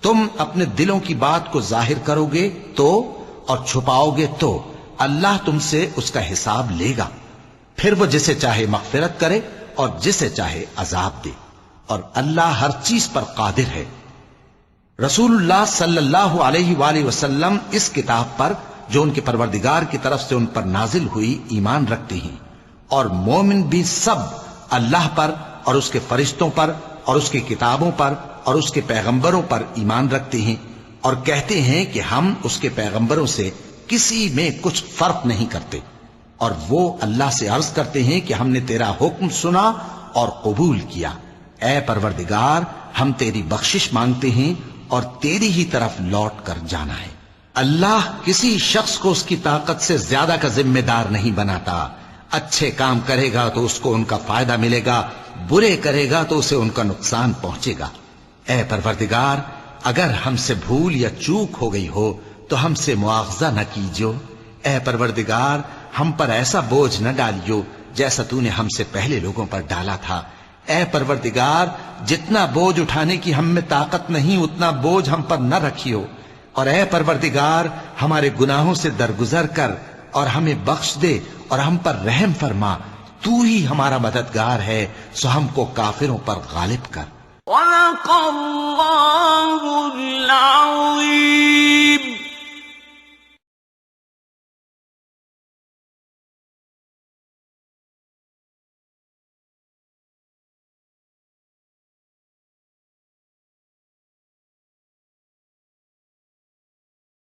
تم اپنے دلوں کی بات کو ظاہر کرو گے تو اور چھپاؤ گے تو اللہ تم سے اس کا حساب لے گا. پھر وہ جسے چاہے مغفرت کرے اور جسے چاہے عذاب دے. اور اللہ ہر چیز پر قادر ہے. رسول اللہ صلی اللہ علیہ وآلہ وسلم اس کتاب پر جو ان کے پروردگار کی طرف سے ان پر نازل ہوئی ایمان رکھتے ہیں. اور مومن بھی سب اللہ پر اور اس کے فرشتوں پر اور اس کی کتابوں پر اور اس کے پیغمبروں پر ایمان رکھتے ہیں اور کہتے ہیں کہ ہم اس کے پیغمبروں سے کسی میں کچھ فرق نہیں کرتے. اور وہ اللہ سے عرض کرتے ہیں کہ ہم نے تیرا حکم سنا اور قبول کیا. اے پروردگار ہم تیری بخشش مانگتے ہیں اور تیری ہی طرف لوٹ کر جانا ہے. اللہ کسی شخص کو اس کی طاقت سے زیادہ کا ذمہ دار نہیں بناتا. اچھے کام کرے گا تو اس کو ان کا فائدہ ملے گا، برے کرے گا تو اسے ان کا نقصان پہنچے گا. اے پروردگار اگر ہم سے بھول یا چوک ہو گئی ہو تو ہم سے مواخذہ نہ کیجو. اے پروردگار ہم پر ایسا بوجھ نہ ڈالیو جیسا تو نے ہم سے پہلے لوگوں پر ڈالا تھا. اے پروردگار جتنا بوجھ اٹھانے کی ہم میں طاقت نہیں اتنا بوجھ ہم پر نہ رکھیو. اور اے پروردگار ہمارے گناہوں سے درگزر کر اور ہمیں بخش دے اور ہم پر رحم فرما. تو ہی ہمارا مددگار ہے سو ہم کو کافروں پر غالب کر. وَلَقَ اللَّهُ الْعَظِيمُ.